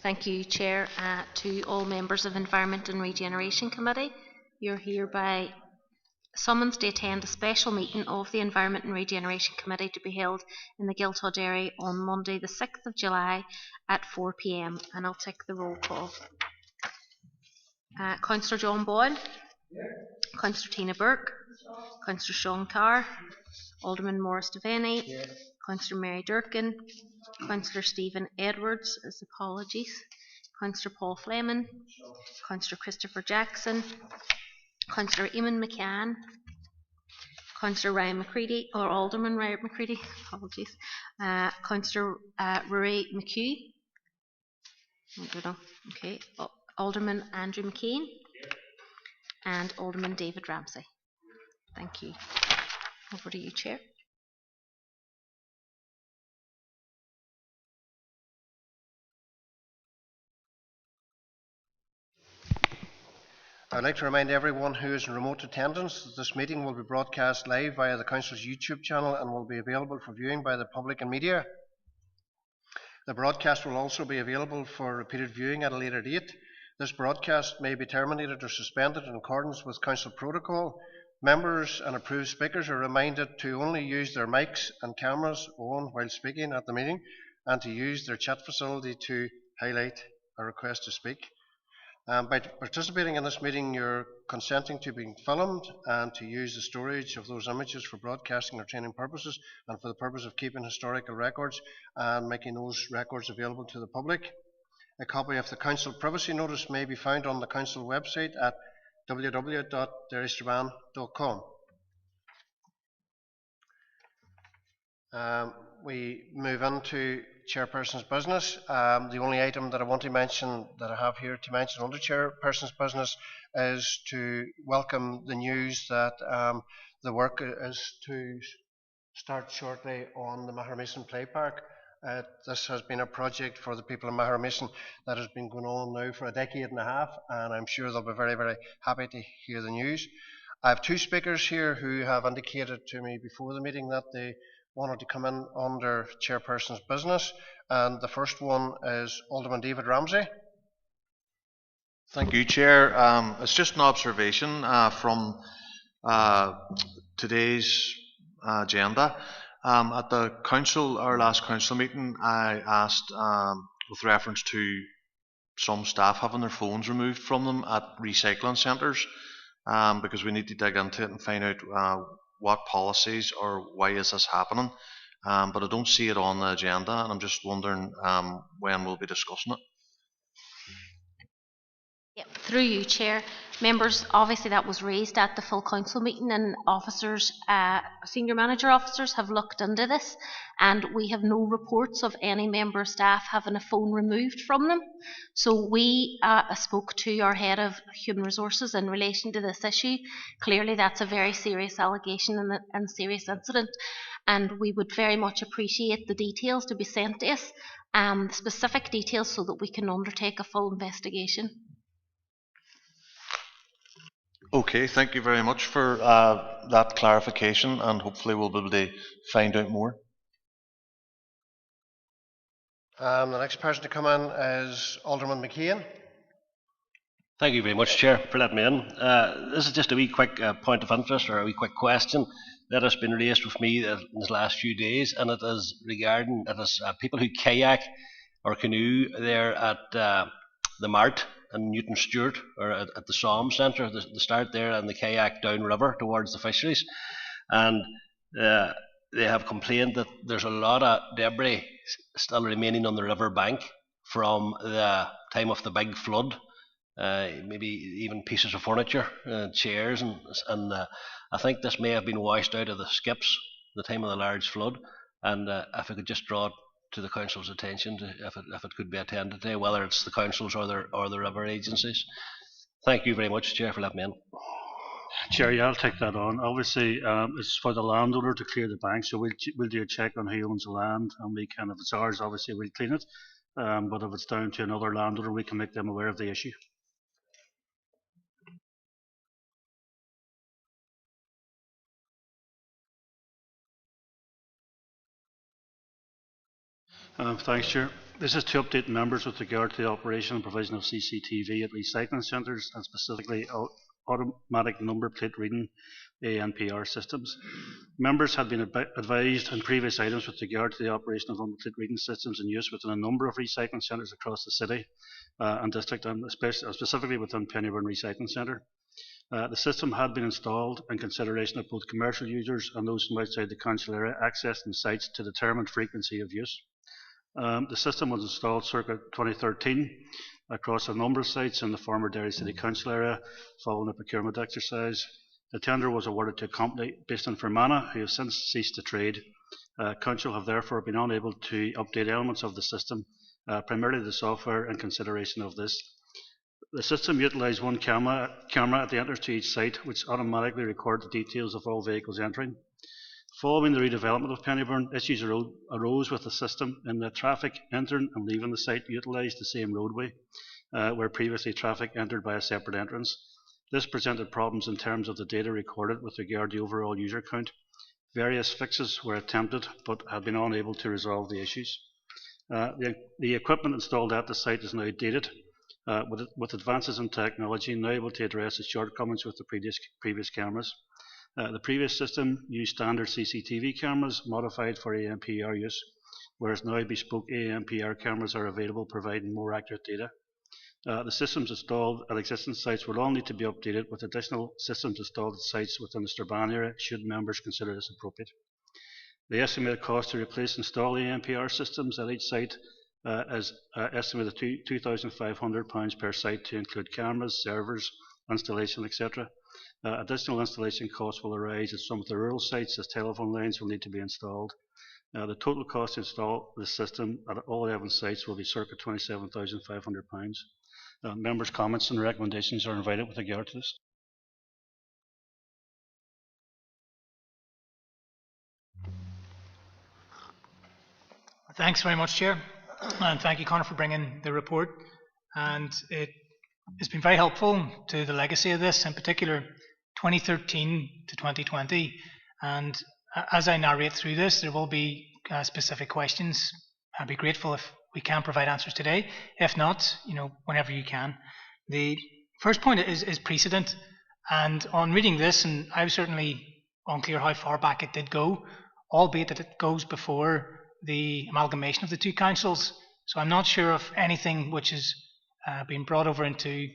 Thank you, Chair. To all members of Environment and Regeneration Committee, you're hereby summoned to attend a special meeting of the Environment and Regeneration Committee to be held in the Guildhall Dairy on Monday the 6th of July at 4 p.m. and I'll take the roll call. Councillor John Boyle, Councillor Tina Burke, Councillor Sean Carr, Alderman Maurice Devaney, Councillor Mary Durkin, Councillor Stephen Edwards, apologies, Councillor Paul Fleming, Councillor Christopher Jackson, Councillor Eamon McCann, Councillor Ryan McCready, or Alderman Ryan McCready, apologies, Councillor Rory McHugh, I don't know, okay, Alderman Andrew McCain, and Alderman David Ramsey. Thank you. Over to you, Chair. I'd like to remind everyone who is in remote attendance that this meeting will be broadcast live via the Council's YouTube channel and will be available for viewing by the public and media. The broadcast will also be available for repeated viewing at a later date. This broadcast may be terminated or suspended in accordance with Council protocol. Members and approved speakers are reminded to only use their mics and cameras on while speaking at the meeting and to use their chat facility to highlight a request to speak. By participating in this meeting, you're consenting to being filmed and to use the storage of those images for broadcasting or training purposes and for the purpose of keeping historical records and making those records available to the public. A copy of the Council privacy notice may be found on the Council website at www.dairystrabane.com. We move into Chairperson's business. The only item that I want to mention, that I have here to mention under Chairperson's business, is to welcome the news that the work is to start shortly on the Mahermason Play Park. This has been a project for the people of Mahermason that has been going on now for a decade and a half, and I'm sure they'll be very, very happy to hear the news. I have two speakers here who have indicated to me before the meeting that they wanted to come in under Chairperson's business, and the first one is Alderman David Ramsey. Thank you, Chair. It's just an observation from today's agenda. At the council, our last council meeting, I asked, with reference to some staff having their phones removed from them at recycling centres, because we need to dig into it and find out what policies or why is this happening. But I don't see it on the agenda, and I'm just wondering when we'll be discussing it. Yep, through you, Chair. Members, obviously that was raised at the full council meeting, and officers, senior manager officers have looked into this, and we have no reports of any member staff having a phone removed from them. So we spoke to our head of human resources in relation to this issue. Clearly that's a very serious allegation and serious incident, and we would very much appreciate the details to be sent to us, specific details, so that we can undertake a full investigation. Okay, thank you very much for that clarification, and hopefully we'll be able to find out more. The next person to come in is Alderman McCain. Thank you very much, Chair, for letting me in. This is just a wee quick point of interest, or a wee quick question that has been raised with me in the last few days, and it is regarding people who kayak or canoe there at the Mart in Newton Stewart, or at the SOM Centre. They start there and they kayak downriver towards the fisheries, and they have complained that there's a lot of debris still remaining on the river bank from the time of the big flood, maybe even pieces of furniture, chairs, and I think this may have been washed out of the skips the time of the large flood, and if I could just draw it to the council's attention, if it could be attended to, whether it's the councils or the river agencies. Thank you very much, Chair, for letting me in. Chair, yeah, I'll take that on. Obviously, it's for the landowner to clear the bank, so we'll do a check on who owns the land, and we can, if it's ours, obviously we'll clean it. But if it's down to another landowner, we can make them aware of the issue. Thanks, Chair. This is to update members with regard to the operation and provision of CCTV at recycling centres, and specifically automatic number plate reading ANPR systems. Members had been advised on previous items with regard to the operation of number plate reading systems in use within a number of recycling centres across the city and district, and specifically within Pennyburn Recycling Centre. The system had been installed in consideration of both commercial users and those from outside the council area accessing sites to determine frequency of use. The system was installed circa 2013 across a number of sites in the former Derry City Council area following a procurement exercise. The tender was awarded to a company based in Fermanagh who have since ceased to trade. Council have therefore been unable to update elements of the system, primarily the software, in consideration of this. The system utilised one camera at the entrance to each site, which automatically recorded the details of all vehicles entering. Following the redevelopment of Pennyburn, issues arose with the system in that traffic entering and leaving the site utilised the same roadway, where previously traffic entered by a separate entrance. This presented problems in terms of the data recorded with regard to overall user count. Various fixes were attempted but have been unable to resolve the issues. The equipment installed at the site is now dated, with advances in technology now able to address the shortcomings with the previous cameras. The previous system used standard CCTV cameras modified for ANPR use, whereas now bespoke ANPR cameras are available providing more accurate data. The systems installed at existing sites will all need to be updated with additional systems installed at sites within the Strabane area should members consider this appropriate. The estimated cost to replace and install ANPR systems at each site is estimated at £2,500 per site to include cameras, servers, installation, etc. Additional installation costs will arise at some of the rural sites as telephone lines will need to be installed. The total cost to install this system at all 11 sites will be circa £27,500. Members' comments and recommendations are invited with regard to this. Thanks very much, Chair, and thank you, Conor, for bringing the report. And it's been very helpful to the legacy of this, in particular 2013 to 2020. And as I narrate through this, there will be specific questions. I'd be grateful if we can provide answers today. If not, whenever you can. The first point is precedent. And on reading this, and I was certainly unclear how far back it did go, albeit that it goes before the amalgamation of the two councils. So I'm not sure of anything which has been brought over into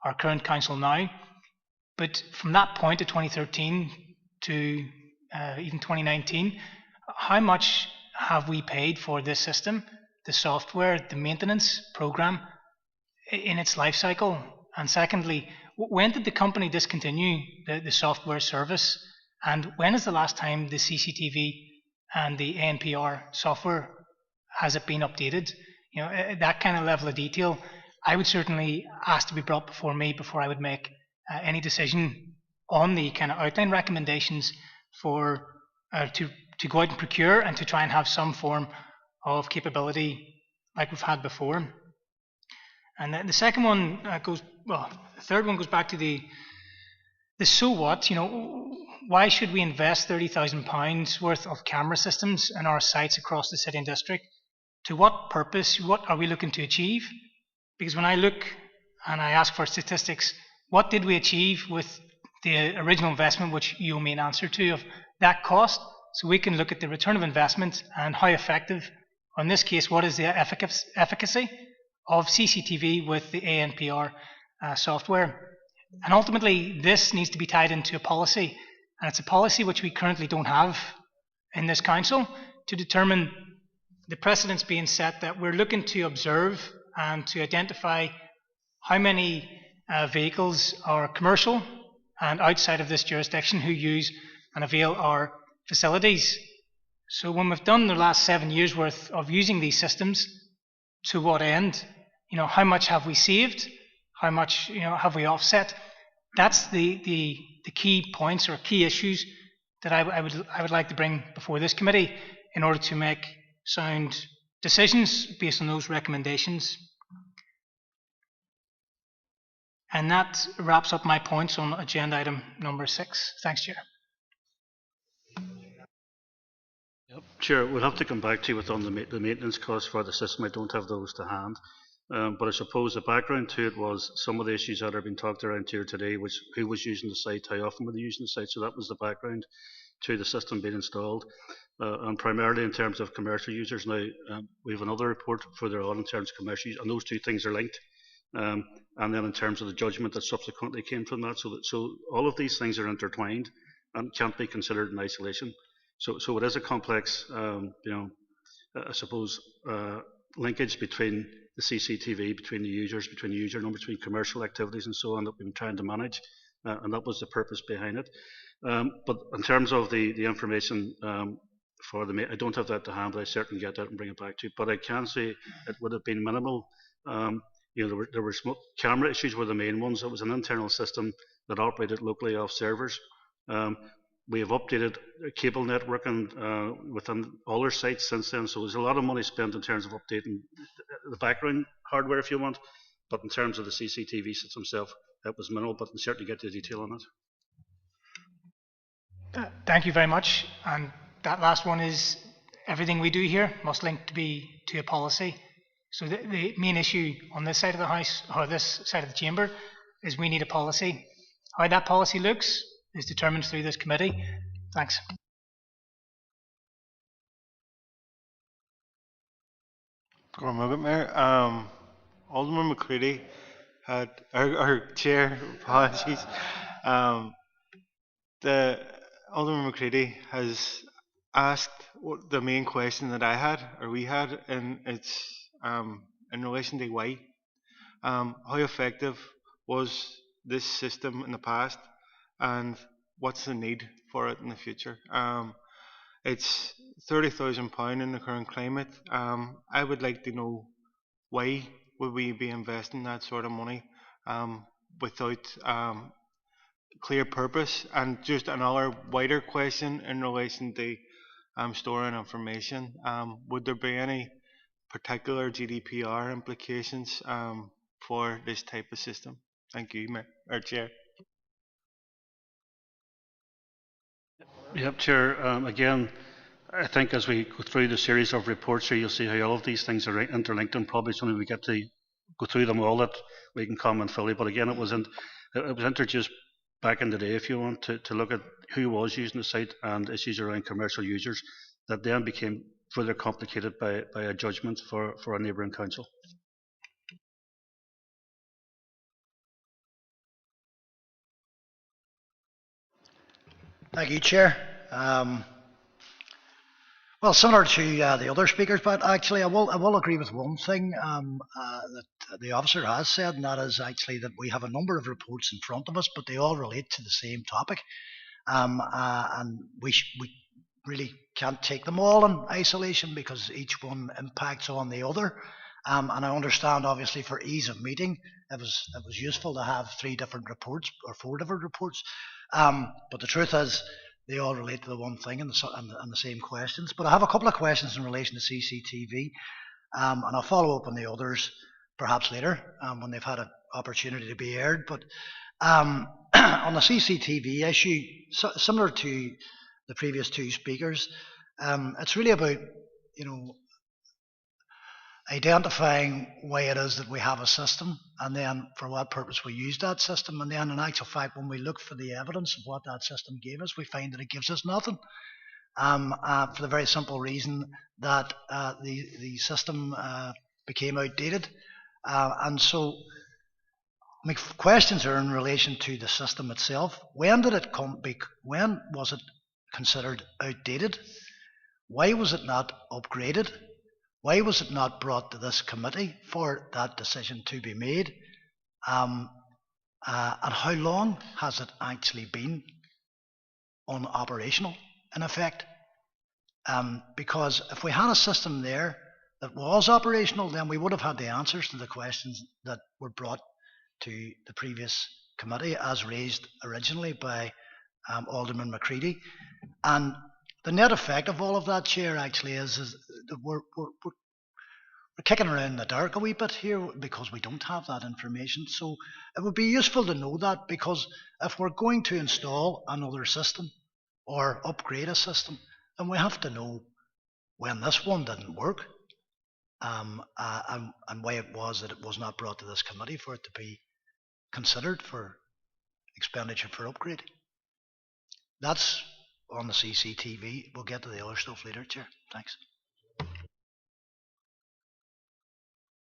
our current council now. But from that point of 2013 to even 2019, how much have we paid for this system, the software, the maintenance program in its life cycle? And secondly, when did the company discontinue the software service? And when is the last time the CCTV and the ANPR software has it been updated? That kind of level of detail, I would certainly ask to be brought before me before I would make any decision on the kind of outline recommendations for to go out and procure and to try and have some form of capability like we've had before. And then the second one the third one goes back to the so what. Why should we invest £30,000 worth of camera systems in our sites across the city and district? To what purpose? What are we looking to achieve? Because when I look and I ask for statistics, what did we achieve with the original investment, which you owe me an answer to, of that cost? So we can look at the return of investment and how effective, in this case, what is the efficacy of CCTV with the ANPR software. And ultimately, this needs to be tied into a policy. And it's a policy which we currently don't have in this council to determine the precedents being set that we're looking to observe and to identify how many vehicles are commercial and outside of this jurisdiction who use and avail our facilities. So when we've done the last 7 years worth of using these systems, to what end? How much have we saved? How much have we offset? That's the key points or key issues that I would like to bring before this committee in order to make sound decisions based on those recommendations. And that wraps up my points on agenda item number 6. Thanks, Chair. Chair, we'll have to come back to you with on the maintenance costs for the system. I don't have those to hand. But I suppose the background to it was some of the issues that have been talked around here today, which who was using the site, how often were they using the site. So that was the background to the system being installed. And primarily in terms of commercial users. Now, we have another report further on in terms of commercial users, and those two things are linked. And then in terms of the judgment that subsequently came from that. So all of these things are intertwined and can't be considered in isolation. So it is a complex, I suppose, linkage between the CCTV, between the users, between the user numbers, between commercial activities and so on that we've been trying to manage, and that was the purpose behind it. But in terms of the information for I don't have that to hand, but I certainly get that and bring it back to you. But I can say it would have been minimal. There were camera issues were the main ones. It was an internal system that operated locally off servers. We have updated cable networking within all our sites since then, so there's a lot of money spent in terms of updating the background hardware, if you want, but in terms of the CCTV system itself, that was minimal, but we'll certainly get the detail on it. Thank you very much. And that last one is everything we do here must link to a policy. So the main issue on this side of the House, or this side of the chamber, is we need a policy. How that policy looks is determined through this committee. Thanks. Mayor, Alderman McCready had, our chair, apologies. The Alderman McCready has asked the main question that I had, or we had, and it's in relation to why. How effective was this system in the past, and what's the need for it in the future? It's £30,000 in the current climate. I would like to know why would we be investing that sort of money without clear purpose. And just another wider question in relation to storing information. Would there be any particular GDPR implications for this type of system? Thank you, Mayor, Chair. Yep, Chair. Again, I think as we go through the series of reports here, you'll see how all of these things are interlinked, and probably something we get to go through them all that we can comment fully. But again, it was introduced back in the day, if you want, to look at who was using the site and issues around commercial users that then became further complicated by a judgment for a neighbouring council. Thank you, Chair. Well, similar to the other speakers, but actually I will agree with one thing that the officer has said, and that is actually that we have a number of reports in front of us, but they all relate to the same topic, and we really can't take them all in isolation because each one impacts on the other. And I understand, obviously, for ease of meeting, it was useful to have 3 different reports or 4 different reports. But the truth is, they all relate to the one thing and the same questions. But I have a couple of questions in relation to CCTV, and I'll follow up on the others perhaps later when they've had an opportunity to be aired. But on the CCTV issue, similar to the previous 2 speakers, it's really about identifying why it is that we have a system, and then for what purpose we use that system. And then in actual fact, when we look for the evidence of what that system gave us, we find that it gives us nothing, for the very simple reason that the system became outdated. And so my questions are in relation to the system itself. When did it when was it considered outdated? Why was it not upgraded? Why was it not brought to this committee for that decision to be made? And how long has it actually been unoperational, in effect? Because if we had a system there that was operational, then we would have had the answers to the questions that were brought to the previous committee as raised originally by Alderman McCready. And the net effect of all of that, Chair, actually is that we're kicking around in the dark a wee bit here because we don't have that information. So it would be useful to know that, because if we're going to install another system or upgrade a system, then we have to know when this one didn't work, and why it was that it was not brought to this committee for it to be considered for expenditure for upgrade. That's on the CCTV. We'll get to the other stuff later, Chair. Thanks.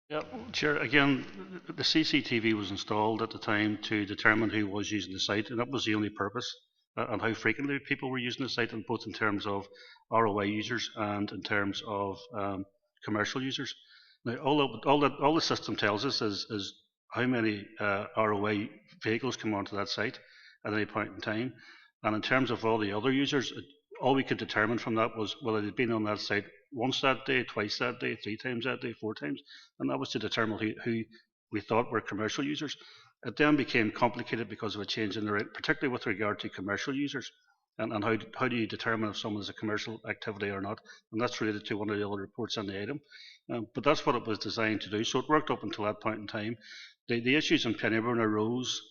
Yeah, Chair, again, the CCTV was installed at the time to determine who was using the site, and that was the only purpose, and how frequently people were using the site, and both in terms of ROI users and in terms of commercial users. Now, all the system tells us is how many ROI vehicles come onto that site at any point in time, and in terms of all the other users, all we could determine from that was whether they'd been on that site once that day, twice that day, 3 times that day, 4 times, and that was to determine who we thought were commercial users. It then became complicated because of a change in the rate, particularly with regard to commercial users, and how do you determine if someone is a commercial activity or not, and that's related to one of the other reports on the item. But that's what it was designed to do, so it worked up until that point in time. The issues in Pennyburn arose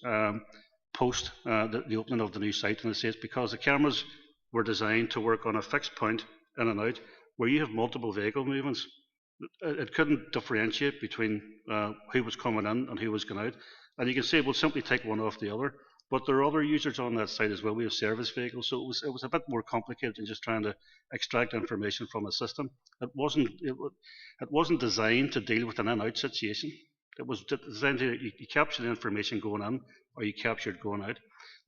post the opening of the new site in the States, because the cameras were designed to work on a fixed point in and out, where you have multiple vehicle movements. It couldn't differentiate between who was coming in and who was going out. And you can say we'll simply take one off the other. But there are other users on that site as well. We have service vehicles, so it was a bit more complicated than just trying to extract information from a system. It wasn't designed to deal with an in-out situation. It was designed to you capture the information going in, or you capture it going out.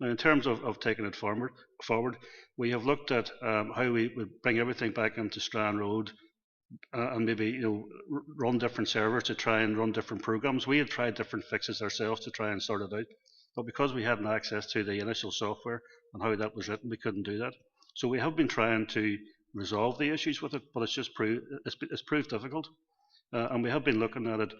Now, in terms of taking it forward, we have looked at how we would bring everything back into Strand Road and maybe run different servers to try and run different programs. We had tried different fixes ourselves to try and sort it out, but because we hadn't access to the initial software and how that was written, we couldn't do that. So we have been trying to resolve the issues with it, but it's proved difficult, and we have been looking at it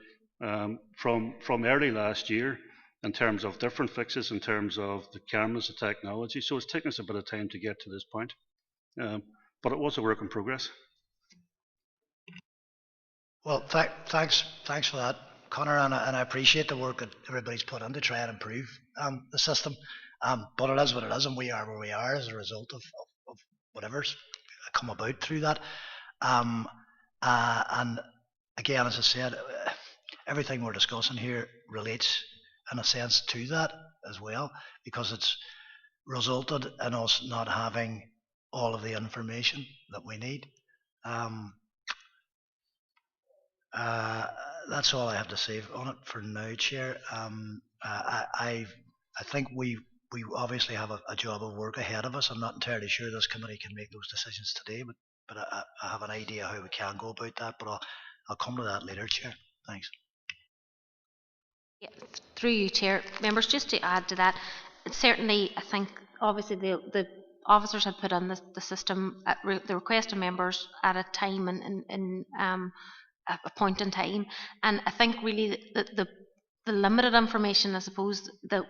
from early last year, in terms of different fixes, in terms of the cameras, the technology. So it's taken us a bit of time to get to this point, but it was a work in progress. Well, thanks for that, Conor, and I appreciate the work that everybody's put in to try and improve the system. But it is what it is, and we are where we are as a result of whatever's come about through that. And again, as I said, everything we're discussing here relates in a sense to that as well, because it's resulted in us not having all of the information that we need. That's all I have to say on it for now, Chair. I think we obviously have a job of work ahead of us. I'm not entirely sure this committee can make those decisions today, but I have an idea how we can go about that, but I'll come to that later, Chair. Thanks. Yeah, through you, Chair. Members, just to add to that, certainly I think obviously the officers had put in the system at the request of members at a time and a point in time, and I think really the limited information I suppose that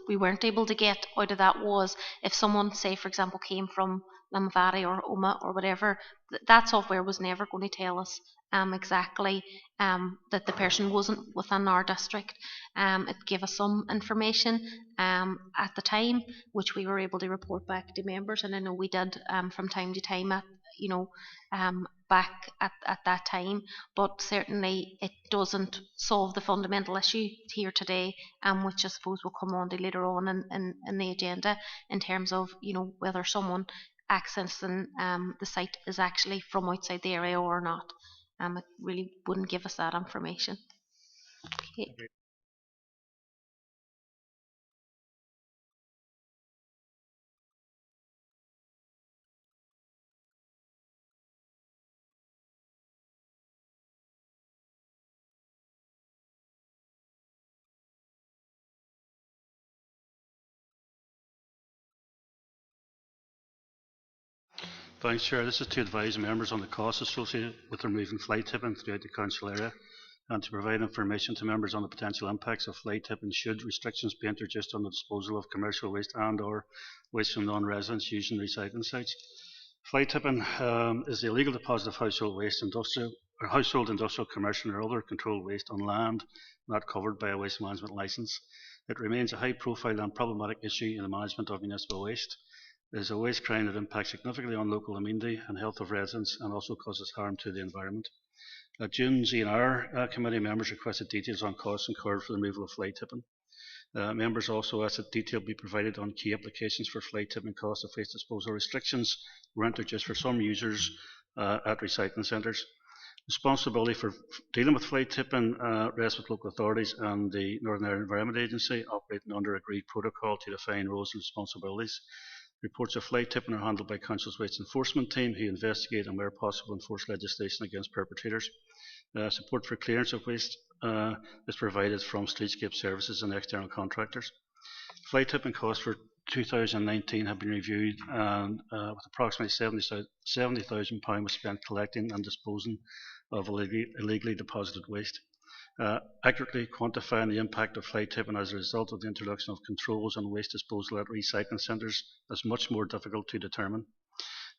we weren't able to get out of that was if someone, say for example, came from Limavady or Oma or whatever, that software was never going to tell us exactly that the person wasn't within our district. It gave us some information at the time, which we were able to report back to members, and I know we did from time to time back at that time, but certainly it doesn't solve the fundamental issue here today, which I suppose we'll come on to later on in the agenda, in terms of whether someone accessing the site is actually from outside the area or not. It really wouldn't give us that information. Okay. Thanks, Chair. This is to advise members on the costs associated with removing fly tipping throughout the council area, and to provide information to members on the potential impacts of fly tipping should restrictions be introduced on the disposal of commercial waste and/or waste from non-residents using recycling sites. Fly tipping is the illegal deposit of household waste, household, industrial, commercial, or other controlled waste on land not covered by a waste management licence. It remains a high-profile and problematic issue in the management of municipal waste. It is a waste crime that impacts significantly on local amenity and health of residents and also causes harm to the environment. At June's E&R committee, members requested details on costs incurred for the removal of fly tipping. Members also asked that detail be provided on key applications for fly tipping cost of waste disposal. Restrictions were introduced for some users at recycling centres. Responsibility for dealing with fly tipping rests with local authorities and the Northern Ireland Environment Agency, operating under agreed protocol to define roles and responsibilities. Reports of fly tipping are handled by Council's Waste Enforcement Team, who investigate and where possible enforce legislation against perpetrators. Support for clearance of waste is provided from Streetscape Services and external contractors. Fly tipping costs for 2019 have been reviewed, and with approximately £70,000 was spent collecting and disposing of illegally deposited waste. Accurately quantifying the impact of fly tipping as a result of the introduction of controls on waste disposal at recycling centres is much more difficult to determine.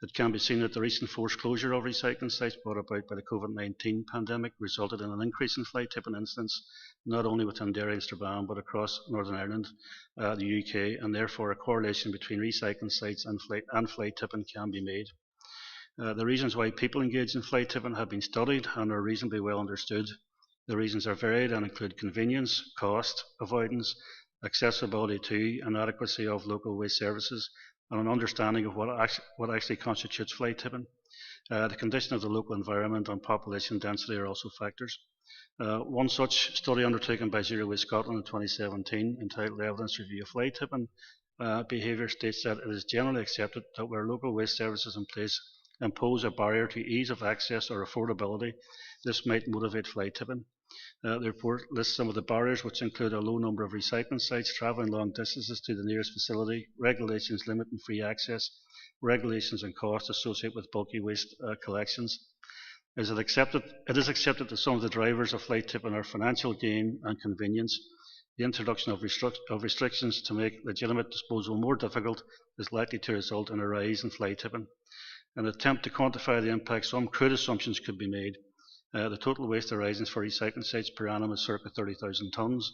It can be seen that the recent forced closure of recycling sites brought about by the COVID-19 pandemic resulted in an increase in fly tipping incidents, not only within Derry and Strabane, but across Northern Ireland, the UK, and therefore a correlation between recycling sites and fly tipping can be made. The reasons why people engage in fly tipping have been studied and are reasonably well understood. The reasons are varied and include convenience, cost, avoidance, accessibility to and adequacy of local waste services, and an understanding of what actually constitutes fly tipping. The condition of the local environment and population density are also factors. One such study undertaken by Zero Waste Scotland in 2017, entitled Evidence Review of Fly Tipping Behaviour, states that it is generally accepted that where local waste services in place impose a barrier to ease of access or affordability, this might motivate fly tipping. The report lists some of the barriers, which include a low number of recycling sites, travelling long distances to the nearest facility, regulations limiting free access, regulations and costs associated with bulky waste collections. It is accepted that some of the drivers of fly tipping are financial gain and convenience. The introduction of restrictions to make legitimate disposal more difficult is likely to result in a rise in fly tipping. In an attempt to quantify the impact, some crude assumptions could be made. The total waste arising for recycling sites per annum is circa 30,000 tonnes.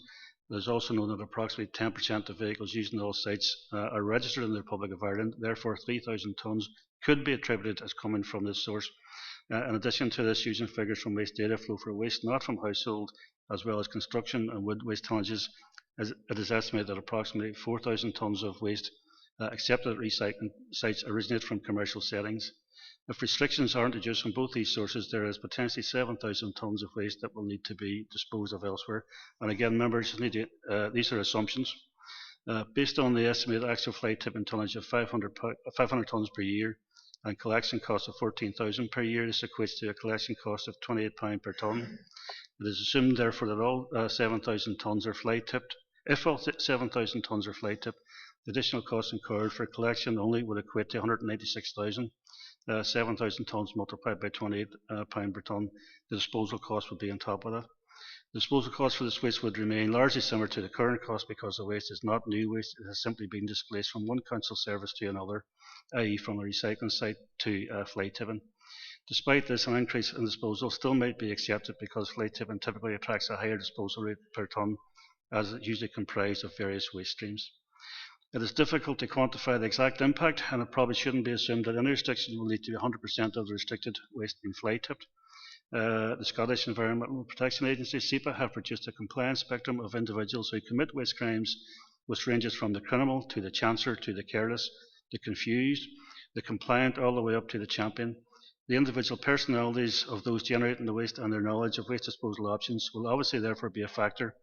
It is also known that approximately 10% of vehicles using all sites are registered in the Republic of Ireland. Therefore, 3,000 tonnes could be attributed as coming from this source. In addition to this, using figures from waste data flow for waste not from household, as well as construction and wood waste tonnages, it is estimated that approximately 4,000 tonnes of waste accepted at recycling sites originate from commercial settings. If restrictions are introduced from both these sources, there is potentially 7,000 tonnes of waste that will need to be disposed of elsewhere. And again, members, these are assumptions. Based on the estimated actual fly tipping tonnage of 500 tonnes per year and collection cost of 14,000 per year, this equates to a collection cost of £28 per tonne. It is assumed, therefore, that all 7,000 tonnes are fly tipped. If all 7,000 tonnes are fly tipped, the additional costs incurred for collection only would equate to 196,000. 7,000 tonnes multiplied by £28 per tonne, the disposal cost would be on top of that. The disposal cost for this waste would remain largely similar to the current cost because the waste is not new waste, it has simply been displaced from one council service to another, i.e. from a recycling site to fly tipping. Despite this, an increase in disposal still might be accepted because fly tipping typically attracts a higher disposal rate per tonne, as it is usually comprised of various waste streams. It is difficult to quantify the exact impact, and it probably shouldn't be assumed that any restriction will lead to 100% of the restricted waste being fly tipped. The Scottish Environmental Protection Agency, SEPA, have produced a compliance spectrum of individuals who commit waste crimes, which ranges from the criminal to the chancer to the careless, the confused, the compliant, all the way up to the champion. The individual personalities of those generating the waste and their knowledge of waste disposal options will obviously therefore be a factor,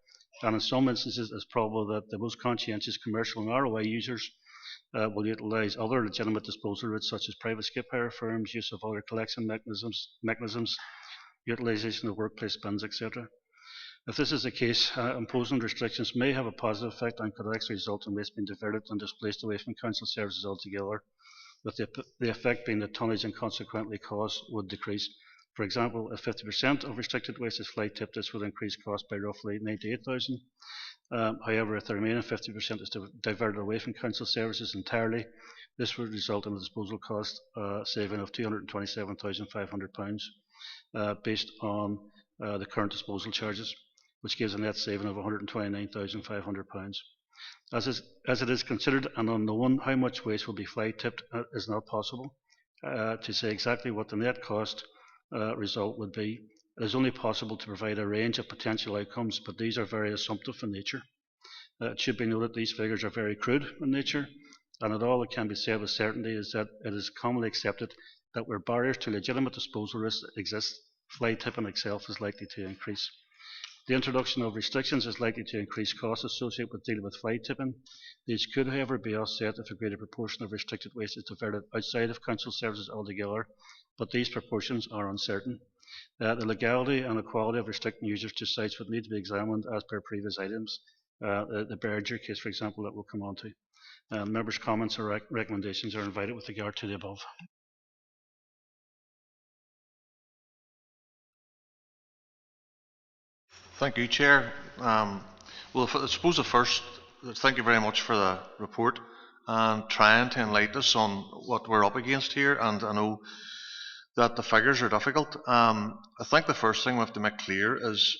and in some instances it's probable that the most conscientious commercial and ROI users will utilise other legitimate disposal routes such as private skip hire firms, use of other collection mechanisms, utilisation of workplace bins, etc. If this is the case, imposing restrictions may have a positive effect and could actually result in waste being diverted and displaced away from council services altogether, with the effect being that tonnage and consequently costs would decrease. For example, if 50% of restricted waste is fly tipped, this would increase costs by roughly 98,000. However, if the remaining 50% is diverted away from council services entirely, this would result in a disposal cost saving of £227,500 based on the current disposal charges, which gives a net saving of £129,500. As it is considered an unknown how much waste will be fly tipped is not possible to say exactly what the net cost result would be. It is only possible to provide a range of potential outcomes, but these are very assumptive in nature. It should be noted these figures are very crude in nature, and all that can be said with certainty is that it is commonly accepted that where barriers to legitimate disposal risks exist, fly tipping itself is likely to increase. The introduction of restrictions is likely to increase costs associated with dealing with fly tipping. These could, however, be offset if a greater proportion of restricted waste is diverted outside of council services altogether, but these proportions are uncertain. The legality and equality of restricting users to sites would need to be examined as per previous items. The Berger case, for example, that we'll come on to. Members' comments or recommendations are invited with regard to the above. Thank you, Chair. Well, I suppose the first, thank you very much for the report and trying to enlighten us on what we're up against here. And I know that the figures are difficult. I think the first thing we have to make clear is,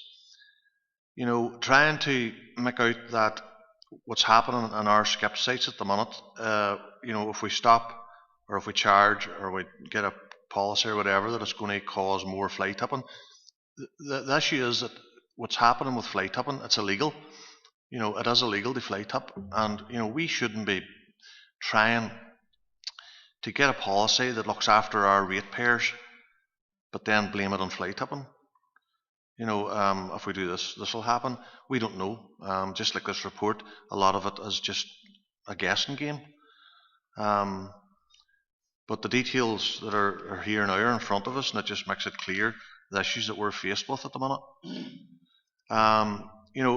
trying to make out that what's happening in our skip sites at the minute, if we stop or if we charge or we get a policy or whatever, that it's going to cause more fly tipping. The issue is that what's happening with fly tipping, it's illegal. It is illegal to fly tip, and we shouldn't be trying to get a policy that looks after our ratepayers, but then blame it on fly tipping. If we do this will happen. We don't know. Just like this report, a lot of it is just a guessing game. But the details that are here now are in front of us, and it just makes it clear the issues that we're faced with at the minute.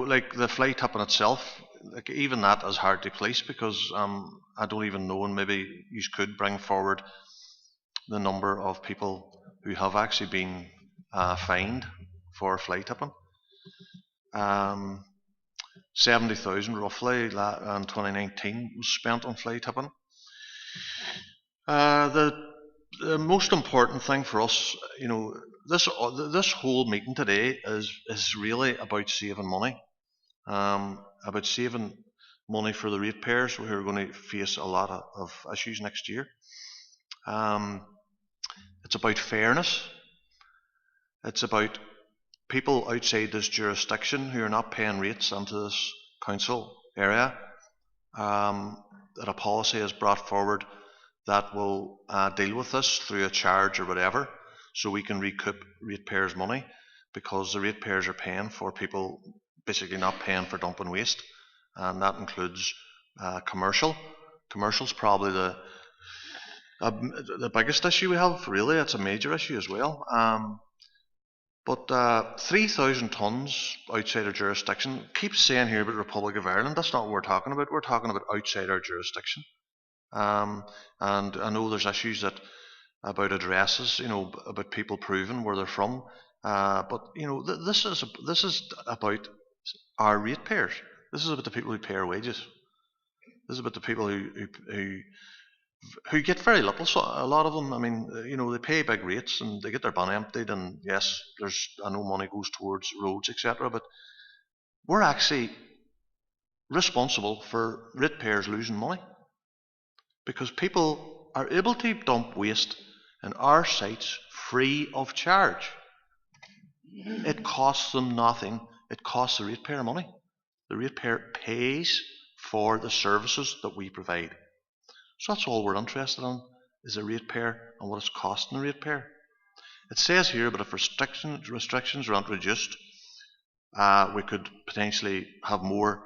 Like the fly tipping itself, like even that is hard to police because I don't even know, and maybe you could bring forward the number of people who have actually been fined for fly tipping. 70,000 roughly in 2019 was spent on fly tipping. The most important thing for us, this whole meeting today is really about saving money, about saving money for the ratepayers who are going to face a lot of issues next year. It's about fairness. It's about people outside this jurisdiction who are not paying rates into this council area, that a policy is brought forward that will deal with this through a charge or whatever, so we can recoup ratepayers' money, because the ratepayers are paying for people basically not paying for dumping waste, and that includes commercial. Commercial's probably the biggest issue we have, really. It's a major issue as well. But 3,000 tonnes outside our jurisdiction, keeps saying here about Republic of Ireland, that's not what we're talking about. We're talking about outside our jurisdiction. And I know there's issues about addresses, about people proving where they're from. But this is about our ratepayers. This is about the people who pay our wages. This is about the people who get very little. So a lot of them, I mean, they pay big rates and they get their bin emptied, and yes, I know money goes towards roads, etc. But we're actually responsible for ratepayers losing money, because people are able to dump waste in our sites free of charge. It costs them nothing. It costs the ratepayer money. The ratepayer pays for the services that we provide. So that's all we're interested in, is the ratepayer and what it's costing the ratepayer. It says here, but if restrictions aren't reduced, we could potentially have more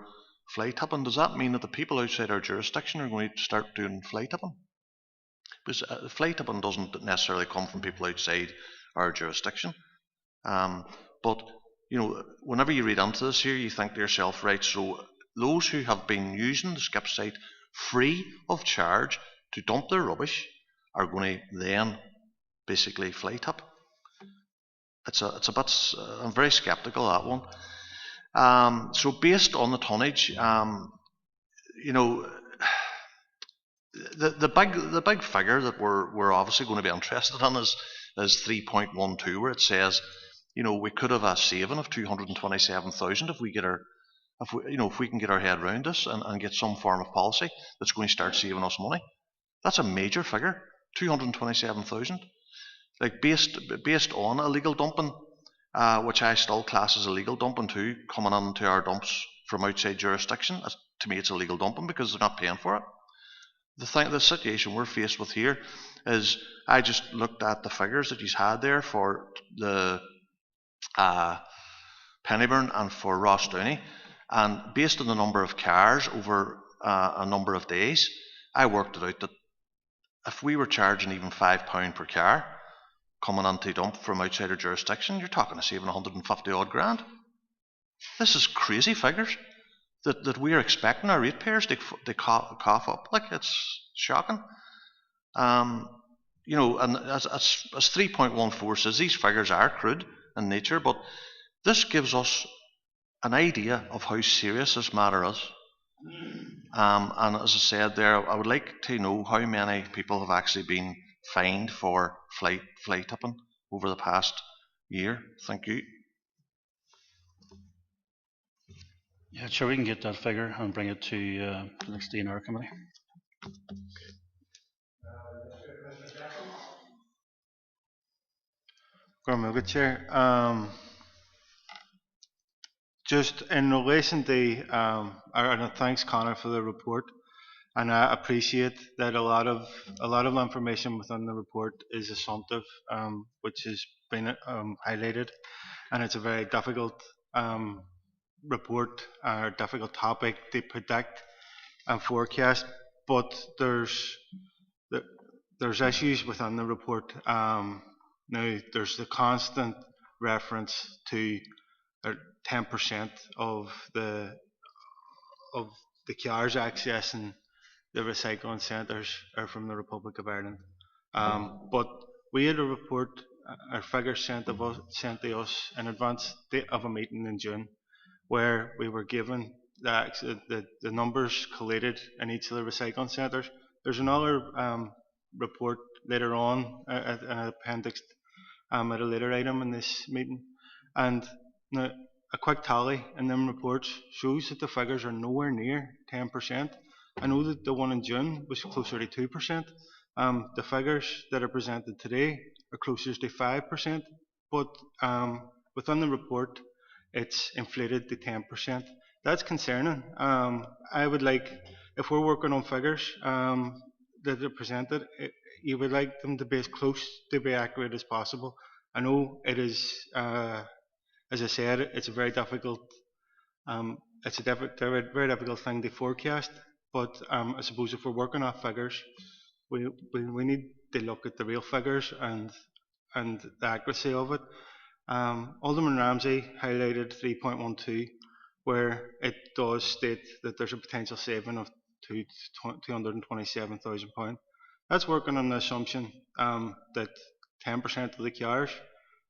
fly tipping. Does that mean that the people outside our jurisdiction are going to start doing fly tipping? Because fly tipping doesn't necessarily come from people outside our jurisdiction. But whenever you read into this here, you think to yourself, right, so those who have been using the skip site free of charge to dump their rubbish are going to then basically fly tip. It's a bit. I'm very sceptical of that one. So based on the tonnage, the big figure that we're obviously going to be interested in is 3.12, where it says, we could have a saving of 227,000 if we get our if we can get our head around this and get some form of policy that's going to start saving us money, that's a major figure. 227,000. Like based on illegal dumping, which I still class as illegal dumping too, coming into our dumps from outside jurisdiction. To me, it's illegal dumping because they're not paying for it. The situation we're faced with here is, I just looked at the figures that he's had there for the Pennyburn and for Ross Downey, and based on the number of cars over a number of days, I worked it out that if we were charging even £5 per car coming onto dump from outside our jurisdiction, you're talking of saving 150 odd grand. This is crazy figures that we are expecting our ratepayers to cough up. Like, it's shocking. And as 3.14 says, these figures are crude in nature, but this gives us an idea of how serious this matter is. And as I said there, I would like to know how many people have actually been fined for fly tipping over the past year. Thank you. Yeah, sure, we can get that figure and bring it to the next DNR committee. Chair. Just in relation to, and thanks Connor for the report, and I appreciate that a lot of information within the report is assumptive, which has been highlighted, and it's a very difficult report, or difficult topic to predict and forecast. But there's issues within the report. Now there's the constant reference to 10% of the cars accessing the recycling centres are from the Republic of Ireland. But we had a report, our figures sent to us in advance of a meeting in June, where we were given the numbers collated in each of the recycling centres. There's another report later on, an appendix at a later item in this meeting, and now, a quick tally in them reports shows that the figures are nowhere near 10%. I know that the one in June was closer to 2%. The figures that are presented today are closer to 5%, but within the report it's inflated to 10%. That's concerning. I would like, if we're working on figures that are presented, you would like them to be as close to be accurate as possible. I know it is, as I said, it's a very difficult, very difficult thing to forecast. But I suppose if we're working off figures, we need to look at the real figures and the accuracy of it. Alderman Ramsey highlighted 3.12, where it does state that there's a potential saving of £227,000. That's working on the assumption that 10% of the cars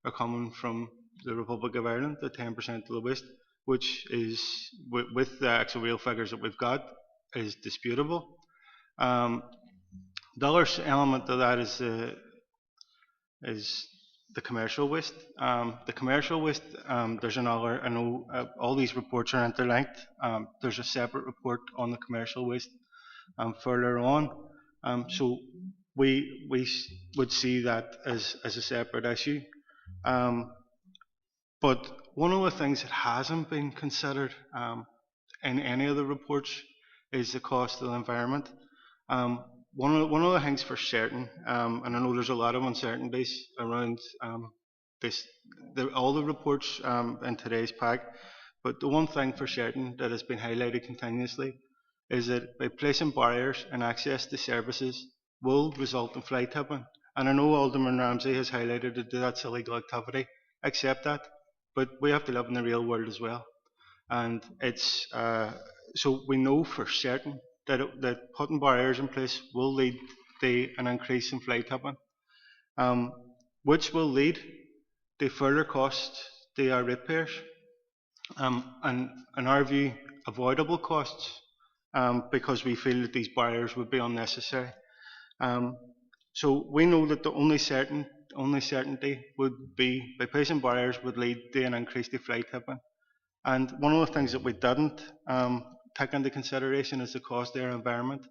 are coming from the Republic of Ireland, the 10% of the waste, which is, with the actual real figures that we've got, is disputable. The other element of that is the commercial waste. The commercial waste, there's another, I know all these reports are interlinked. There's a separate report on the commercial waste further on. So we would see that as a separate issue. But one of the things that hasn't been considered in any of the reports is the cost of the environment. One of the things for certain, and I know there's a lot of uncertainties around all the reports in today's pack, but the one thing for certain that has been highlighted continuously is that by placing barriers and access to services will result in fly tipping. And I know Alderman Ramsey has highlighted that that's illegal activity. I accept that, but we have to live in the real world as well. And it's so we know for certain that putting barriers in place will lead to an increase in fly tipping, which will lead to further costs to our ratepayers, and in our view, avoidable costs, because we feel that these barriers would be unnecessary. So we know that the only certainty would be by placing barriers would lead to an increase to fly tipping. And one of the things that we didn't take into consideration is the cost of our environment.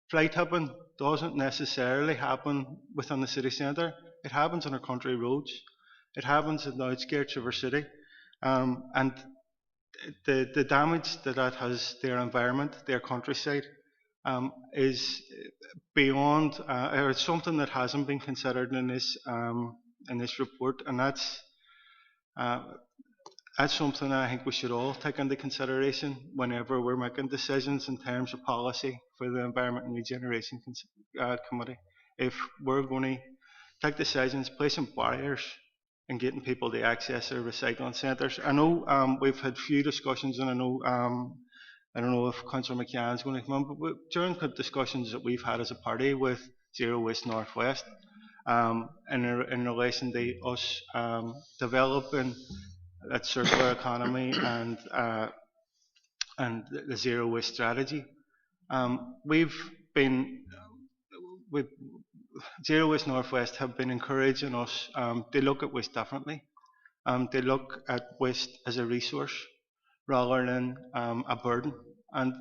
Fly tipping doesn't necessarily happen within the city centre. It happens on our country roads. It happens in the outskirts of our city. And the damage that has to our environment, their countryside, is beyond, or it's something that hasn't been considered in this report, and that's something I think we should all take into consideration whenever we're making decisions in terms of policy for the Environment and Regeneration Committee. If we're going to take decisions, placing barriers and getting people to access their recycling centres. I know we've had few discussions, and I don't know if Councillor McCann's going to come on, but during the discussions that we've had as a party with Zero Waste Northwest, in relation to us developing that circular economy and the zero waste strategy, Zero Waste Northwest have been encouraging us to look at waste differently. They look at waste as a resource rather than a burden, and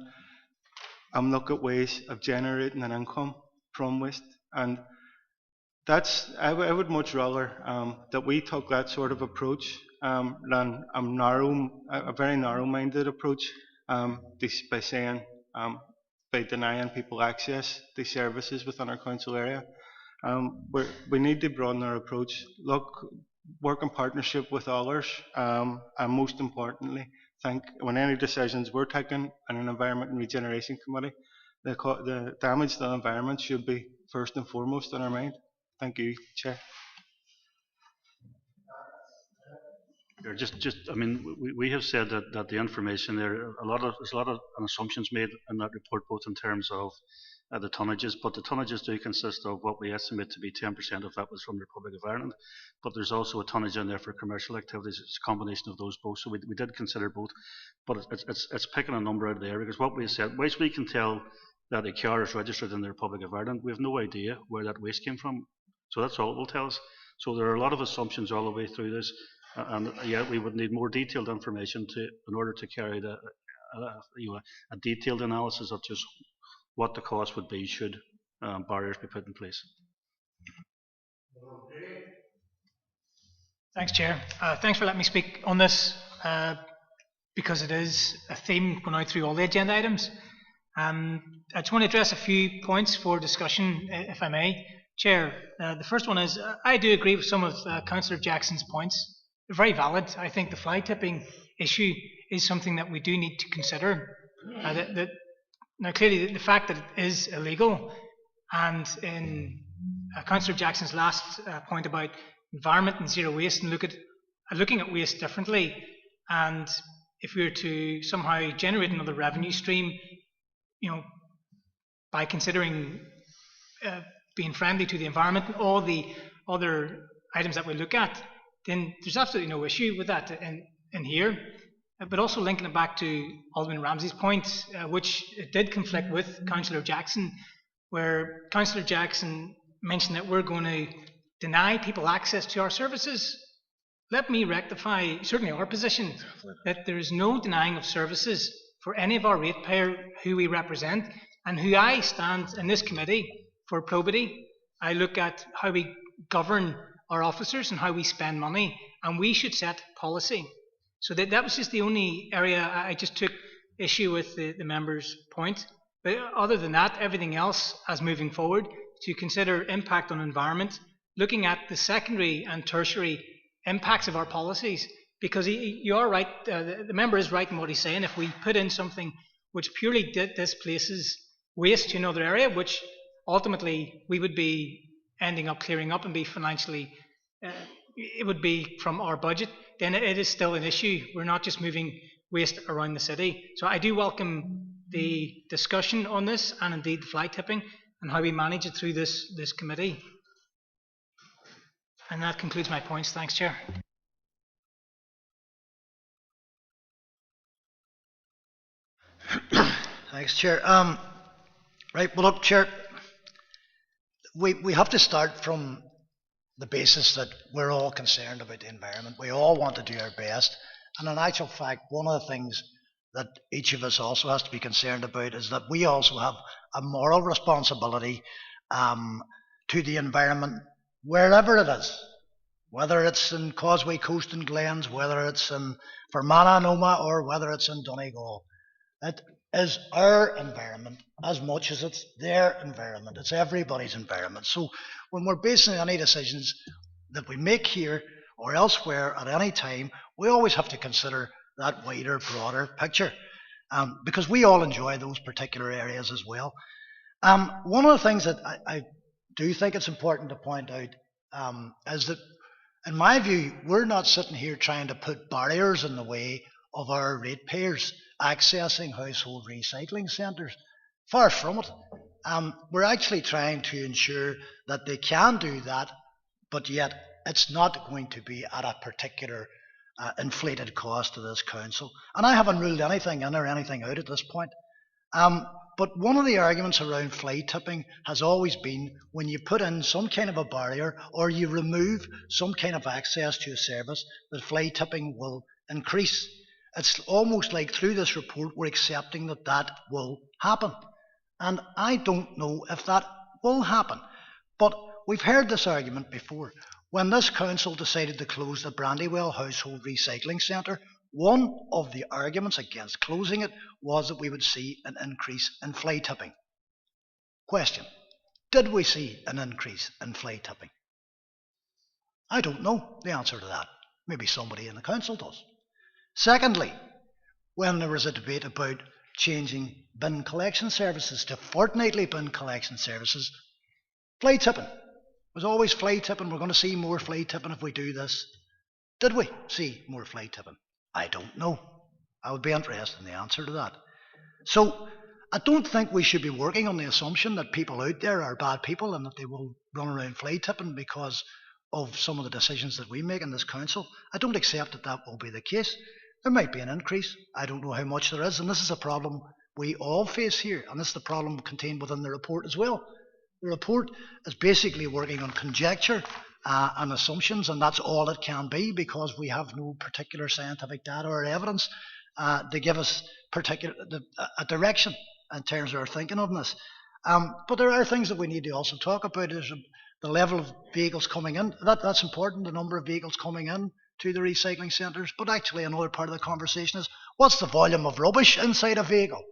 look at ways of generating an income from waste. And I would much rather that we took that sort of approach than a very narrow-minded approach by saying by denying people access to services within our council area. We need to broaden our approach, work in partnership with others, and most importantly, think when any decisions we're taking in an Environment and Regeneration Committee, the damage to the environment should be first and foremost in our mind. Thank you, Chair. I mean, we have said that the information there, there's a lot of assumptions made in that report, both in terms of the tonnages, but the tonnages do consist of what we estimate to be 10% of that was from the Republic of Ireland, but there's also a tonnage in there for commercial activities. It's a combination of those both, so we did consider both, but it's picking a number out there, because what we said, whilst we can tell that a car is registered in the Republic of Ireland, we have no idea where that waste came from, so that's all it will tell us. So there are a lot of assumptions all the way through this, and yet we would need more detailed information in order to carry a detailed analysis of just what the cost would be should barriers be put in place. Thanks, Chair. Thanks for letting me speak on this, because it is a theme going out through all the agenda items. I just want to address a few points for discussion, if I may. Chair, the first one is, I do agree with some of Councillor Jackson's points. They're very valid. I think the fly tipping issue is something that we do need to consider. Now, clearly, the fact that it is illegal, and in Councillor Jackson's last point about environment and zero waste, and looking at waste differently, and if we were to somehow generate another revenue stream, by considering being friendly to the environment and all the other items that we look at, then there's absolutely no issue with that in here. But also linking it back to Alderman Ramsey's point, which it did conflict with Councillor Jackson, where Councillor Jackson mentioned that we're going to deny people access to our services. Let me rectify certainly our position that there is no denying of services for any of our ratepayer who we represent, and who I stand in this committee for probity. I look at how we govern our officers and how we spend money, and we should set policy. So that was just the only area I just took issue with the member's point. But other than that, everything else as moving forward to consider impact on environment, looking at the secondary and tertiary impacts of our policies, because you are right, the member is right in what he's saying. If we put in something which purely displaces waste to another area, which ultimately we would be ending up clearing up and be financially, it would be from our budget, then it is still an issue. We're not just moving waste around the city. So I do welcome the discussion on this, and indeed the fly tipping, and how we manage it through this committee. And that concludes my points. Thanks, Chair. Thanks, Chair. Right, well, look, Chair, we have to start from the basis that we're all concerned about the environment. We all want to do our best, And in actual fact, one of the things that each of us also has to be concerned about is that we also have a moral responsibility to the environment, wherever it is, whether it's in Causeway Coast and Glens, whether it's in Fermanagh, Noma, or whether it's in Donegal. It is our environment as much as it's their environment. It's everybody's environment. So when we're basing any decisions that we make here or elsewhere at any time, we always have to consider that wider, broader picture, because we all enjoy those particular areas as well. One of the things that I do think it's important to point out is that, in my view, we're not sitting here trying to put barriers in the way of our ratepayers accessing household recycling centres. Far from it. We're actually trying to ensure that they can do that, but yet it's not going to be at a particular inflated cost to this council. And I haven't ruled anything in or anything out at this point. But one of the arguments around fly tipping has always been when you put in some kind of a barrier or you remove some kind of access to a service, that fly tipping will increase. It's almost like through this report we're accepting that that will happen. And I don't know if that will happen. But we've heard this argument before. When this council decided to close the Brandywell Household Recycling Centre, one of the arguments against closing it was that we would see an increase in fly tipping. Question: did we see an increase in fly tipping? I don't know the answer to that. Maybe somebody in the council does. Secondly, when there was a debate about changing bin collection services to fortnightly bin collection services, fly tipping was always fly tipping. We're going to see more fly tipping if we do this. Did we see more fly tipping? I don't know. I would be interested in the answer to that. So I don't think we should be working on the assumption that people out there are bad people and that they will run around fly tipping because of some of the decisions that we make in this council. I don't accept that that will be the case. There might be an increase. I don't know how much there is, and this is a problem we all face here, and this is the problem contained within the report as well. The report is basically working on conjecture and assumptions, and that's all it can be because we have no particular scientific data or evidence to give us a direction in terms of our thinking on this. But there are things that we need to also talk about. There's the level of vehicles coming in. That's important, the number of vehicles coming in to the recycling centres. But actually another part of the conversation is, what's the volume of rubbish inside a vehicle?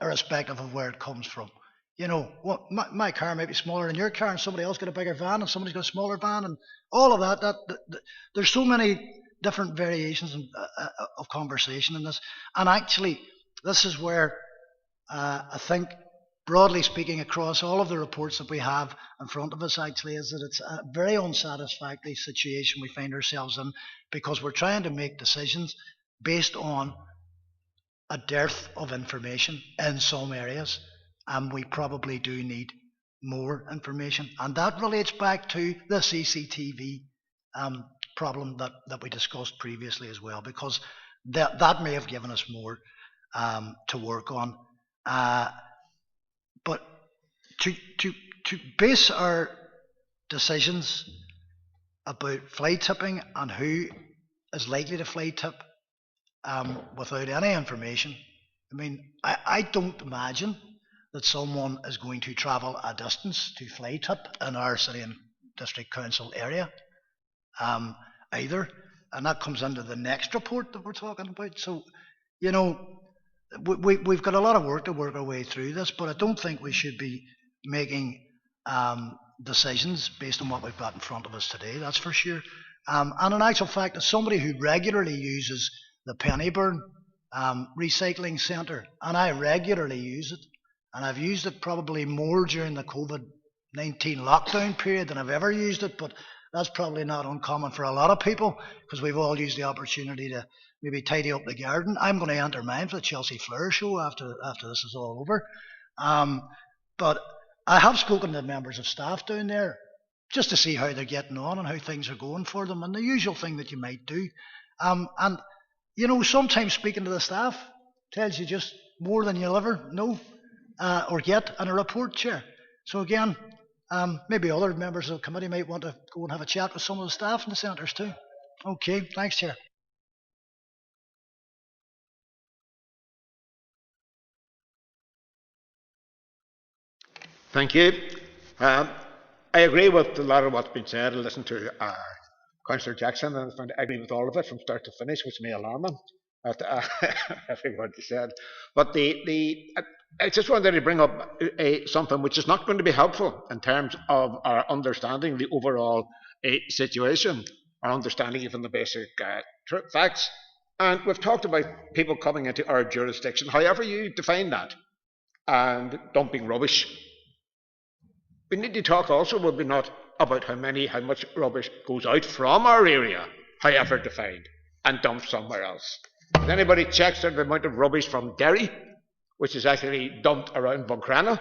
Irrespective of where it comes from. My car might be smaller than your car, and somebody else got a bigger van, and somebody's got a smaller van, and all of that. There's so many different variations of conversation in this. And actually, this is where I think, broadly speaking, across all of the reports that we have in front of us, actually, is that it's a very unsatisfactory situation we find ourselves in, because we're trying to make decisions based on a dearth of information in some areas, and we probably do need more information. And that relates back to the CCTV problem that we discussed previously as well, because that may have given us more to work on. But to base our decisions about fly tipping and who is likely to fly tip without any information, I don't imagine that someone is going to travel a distance to fly tip in our city and district council area either. And that comes into the next report that we're talking about. So, we've got a lot of work to work our way through this, but I don't think we should be making decisions based on what we've got in front of us today, that's for sure. And in actual fact, as somebody who regularly uses the Pennyburn recycling centre, and I regularly use it, and I've used it probably more during the COVID-19 lockdown period than I've ever used it, but that's probably not uncommon for a lot of people, because we've all used the opportunity to maybe tidy up the garden. I'm going to enter mine for the Chelsea Flower Show after this is all over. But I have spoken to members of staff down there just to see how they're getting on and how things are going for them, and the usual thing that you might do. And sometimes speaking to the staff tells you just more than you'll ever know or get in a report, Chair. So again, maybe other members of the committee might want to go and have a chat with some of the staff in the centres too. Okay, thanks, Chair. Thank you. I agree with a lot of what's been said. I listened to Councillor Jackson and I agree with all of it from start to finish, which may alarm him at every word he said. But I just wanted to bring up something which is not going to be helpful in terms of our understanding the overall situation, our understanding even the basic facts. And we've talked about people coming into our jurisdiction, however you define that, and dumping rubbish. We need to talk also, will we not, about how much rubbish goes out from our area, however defined, and dumped somewhere else. Has anybody checked the amount of rubbish from Derry, which is actually dumped around Buncrana?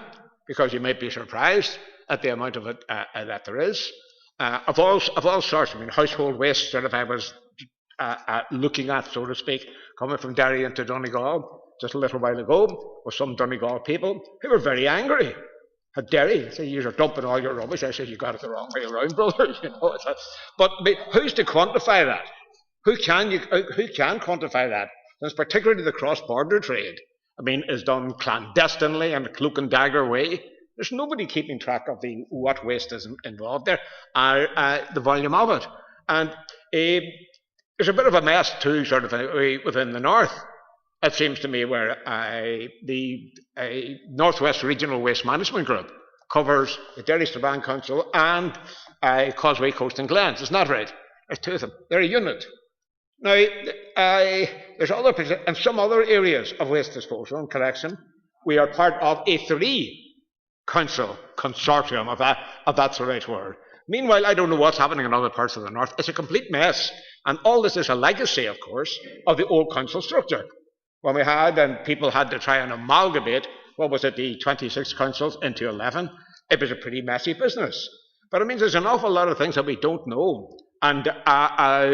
Because you might be surprised at the amount of it that there is. Of all sorts, I mean, household waste, sort of, I was looking at, so to speak, coming from Derry into Donegal just a little while ago, with some Donegal people who were very angry. At Derry, say you're dumping all your rubbish. I said you got it the wrong way around, brother. But who's to quantify that? Who can quantify that? Since particularly the cross-border trade, I mean, is done clandestinely in a cloak and dagger way. There's nobody keeping track of what waste is involved there, the volume of it, and there's a bit of a mess too, sort of within the north. It seems to me where the Northwest Regional Waste Management Group covers the Derry Strabane Council and Causeway Coast and Glens. Isn't that right? There's two of them. They're a unit. Now, there's in some other areas of waste disposal and collection, we are part of a 3-council consortium, if that's the right word. Meanwhile, I don't know what's happening in other parts of the north. It's a complete mess. And all this is a legacy, of course, of the old council structure. When we had, and people had to try and amalgamate, what was it, the 26 councils into 11, it was a pretty messy business. But it means there's an awful lot of things that we don't know, and I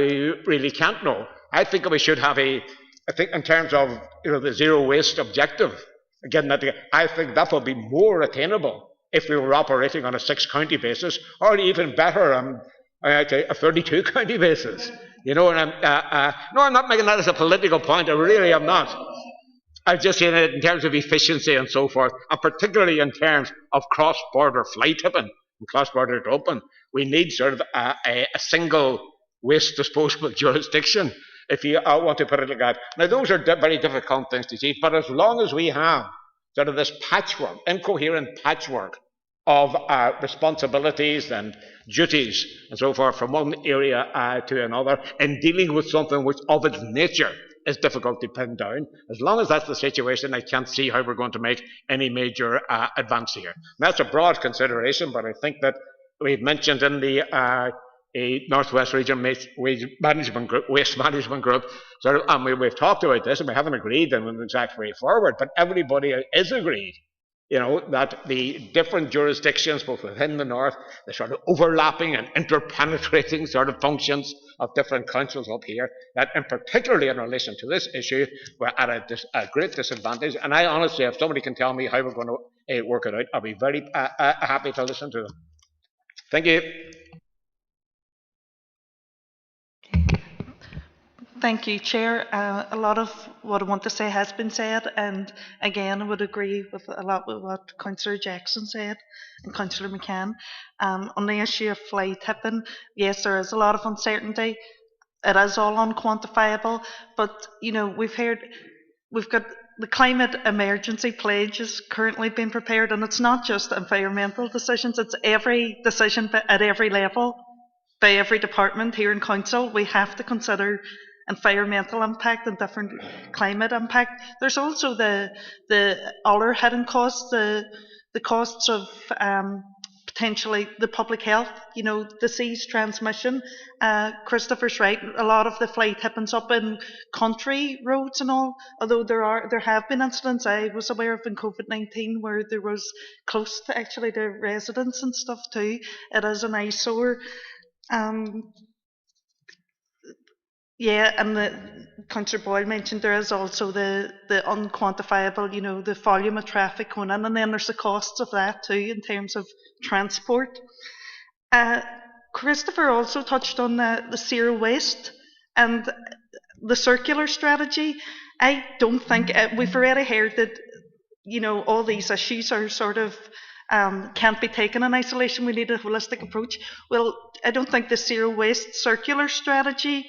really can't know. I think we should have I think in terms of the zero waste objective, again, I think that would be more attainable if we were operating on a 6-county basis, or even better, a 32-county basis. No, I'm not making that as a political point. I really am not. I'm just saying it in terms of efficiency and so forth, and particularly in terms of cross-border fly tipping and cross-border dumping. We need sort of a single waste disposal jurisdiction, if you want to put it like that. Now, those are very difficult things to achieve, but as long as we have sort of this patchwork, incoherent patchwork of responsibilities and duties and so forth from one area to another in dealing with something which of its nature is difficult to pin down. As long as that's the situation, I can't see how we're going to make any major advance here. And that's a broad consideration, but I think that we've mentioned in the Northwest Region Waste Management Group, and we've talked about this and we haven't agreed on an exact way forward, but everybody is agreed that the different jurisdictions, both within the north, the sort of overlapping and interpenetrating sort of functions of different councils up here, that in particularly in relation to this issue, we're at a great disadvantage. And I honestly, if somebody can tell me how we're going to work it out, I'll be very happy to listen to them. Thank you. Thank you, Chair. A lot of what I want to say has been said, and again, I would agree with a lot with what Councillor Jackson said and Councillor McCann. On the issue of fly tipping, yes, there is a lot of uncertainty. It is all unquantifiable, but we've got the climate emergency pledge is currently being prepared, and it's not just environmental decisions; it's every decision at every level by every department here in council. We have to consider environmental impact and different climate impact. There's also the other hidden costs, the costs of potentially the public health, disease transmission. Christopher's right, a lot of the fly tipping's up in country roads and all, although there have been incidents I was aware of in COVID-19 where there was close to actually the residents and stuff too. It is an eyesore. Yeah, and Councillor Boyle mentioned there is also the unquantifiable, the volume of traffic going in, and then there's the costs of that too in terms of transport. Christopher also touched on the zero waste and the circular strategy. I don't think we've already heard that all these issues are sort of can't be taken in isolation. We need a holistic approach. Well, I don't think the zero waste circular strategy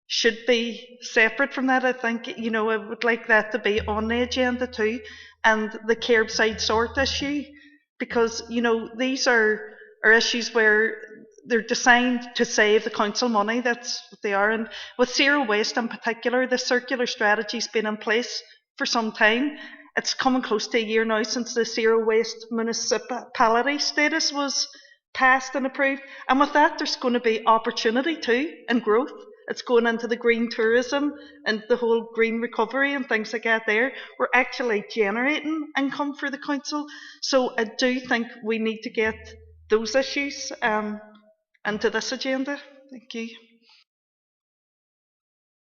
should be separate from that. I think I would like that to be on the agenda too, and the curbside sort issue, because these are issues where they're designed to save the council money. That's what they are. And with zero waste in particular, the circular strategy's been in place for some time. It's coming close to a year now since the zero waste municipality status was passed and approved. And with that, there's going to be opportunity too and growth. It's going into the green tourism and the whole green recovery and things like that there. We're actually generating income for the council. So I do think we need to get those issues into this agenda. Thank you.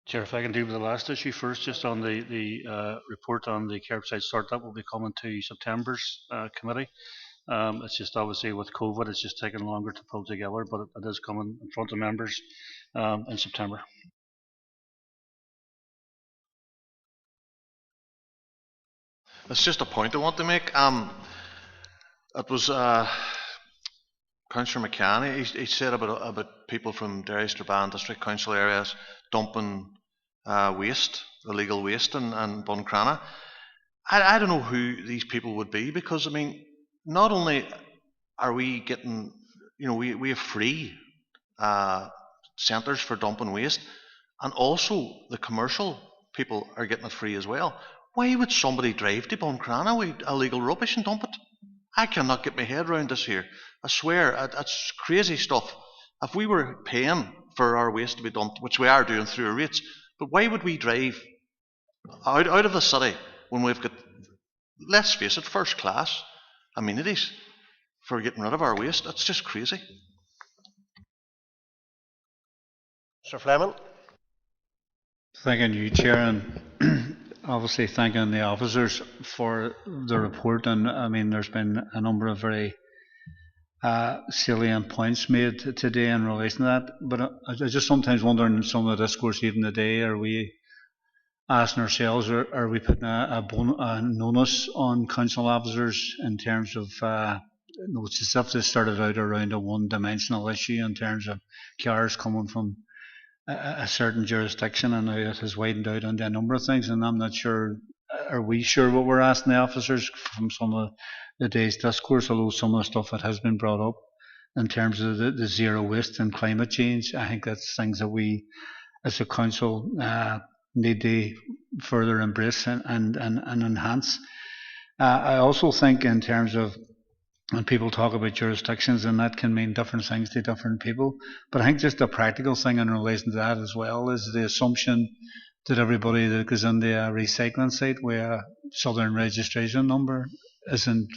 Chair, if I can deal with the last issue first, just on the report on the curbside sort, that will be coming to September's committee. It's just obviously with COVID, it's just taken longer to pull together, but it is coming in front of members in September. It's just a point I want to make. It was Councillor McCann. He said about people from Derry, Strabane District Council areas dumping waste, illegal waste, in Buncrana. I don't know who these people would be, because I mean, not only are we getting, we have free centres for dumping waste, and also the commercial people are getting it free as well. Why would somebody drive to Buncrana with illegal rubbish and dump it? I cannot get my head around this here. I swear, it's crazy stuff. If we were paying for our waste to be dumped, which we are doing through our rates, but why would we drive out of the city when we've got, let's face it, first class amenities for getting rid of our waste? It's just crazy. Sir Fleming. Thanking you, Chair, and obviously thanking the officers for the report. And I mean, there's been a number of very salient points made today in relation to that. But I just sometimes wonder in some of the discourse even today, are we asking ourselves, are we putting a onus on council officers in terms of it's as if this started out around a one-dimensional issue in terms of cars coming from a certain jurisdiction, and now it has widened out into a number of things, and I'm not sure, are we sure what we're asking the officers from some of the day's discourse, although some of the stuff that has been brought up in terms of the zero waste and climate change, I think that's things that we as a council need to further embrace and enhance. I also think in terms of, when people talk about jurisdictions, and that can mean different things to different people, but I think just a practical thing in relation to that as well is the assumption that everybody that goes into a recycling site with a southern registration number isn't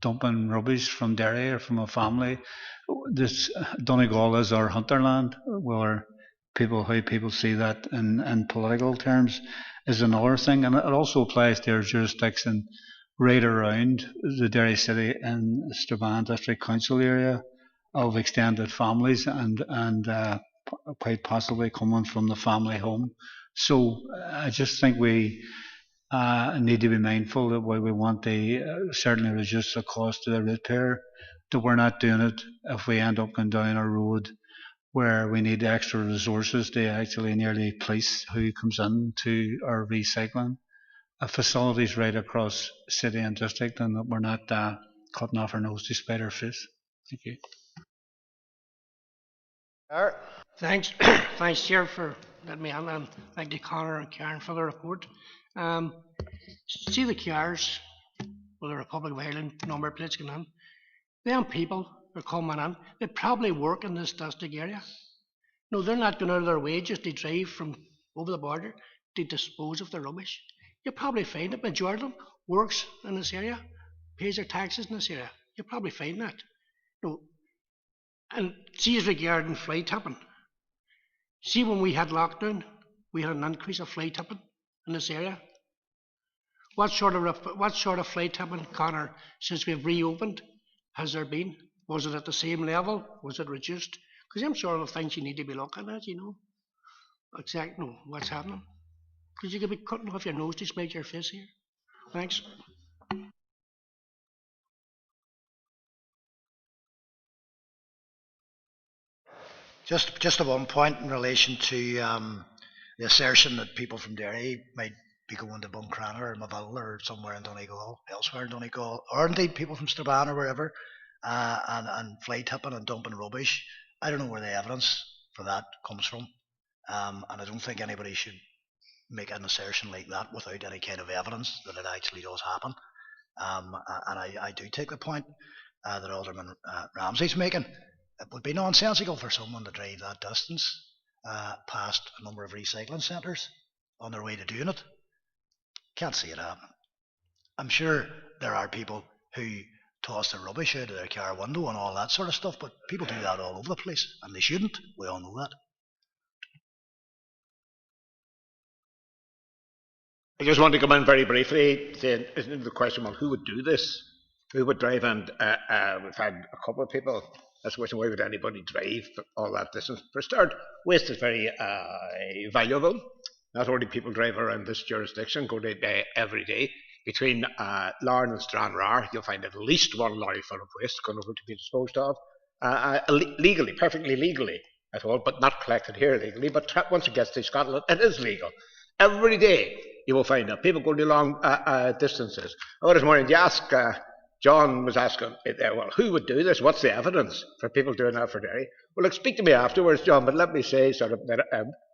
dumping rubbish from Derry or from a family. This Donegal is our hinterland, where how people see that in political terms is another thing, and it also applies to our jurisdiction right around the Derry City and Strabane District Council area of extended families and quite possibly coming from the family home. So I just think we need to be mindful that while we want to certainly reduce the cost to the ratepayer, that we're not doing it if we end up going down a road where we need extra resources to actually nearly police who comes in to our recycling facilities right across city and district, and that we're not cutting off our nose to spite our face. Thank you. Thanks, Chair, for letting me on, and thank you, Conor and Karen, for the report. See the cars with the Republic of Ireland number plates going in. Them people are coming in. They probably work in this district area. No, they're not going out of their way just to drive from over the border to dispose of the rubbish. You'll probably find that majority of them works in this area, pays their taxes in this area. You'll probably find that. No. And see as regarding fly tipping. See when we had lockdown, we had an increase of fly tipping in this area. What sort of fly tipping, Conor, since we've reopened, has there been? Was it at the same level? Was it reduced? Because them sort of things you need to be looking at, exactly what's happening. Because you could be cutting off your nose to spite your face here. Thanks. Just at one point in relation to the assertion that people from Derry might be going to Buncrana or Maville or somewhere in Donegal, elsewhere in Donegal, or indeed people from Strabane or wherever, and fly tipping and dumping rubbish. I don't know where the evidence for that comes from, and I don't think anybody should make an assertion like that without any kind of evidence that it actually does happen. And I do take the point that Alderman Ramsey's making. It would be nonsensical for someone to drive that distance past a number of recycling centres on their way to doing it. Can't see it happening. I'm sure there are people who toss their rubbish out of their car window and all that sort of stuff, but people do that all over the place, and they shouldn't. We all know that. I just want to come in very briefly saying, isn't the question, well, who would do this? Who would drive? And we've had a couple of people ask the question, why would anybody drive all that distance? For a start, waste is very valuable. Not only people drive around this jurisdiction, go to every day. Between Larne and Stranraer, you'll find at least one lorry full of waste going over to be disposed of, legally, perfectly legally at all, but not collected here legally. But once it gets to Scotland, it is legal. Every day you will find that people going to long distances. Oh, this morning you ask, John was asking, well, who would do this? What's the evidence for people doing that for Derry? Well, look, speak to me afterwards, John, but let me say sort of that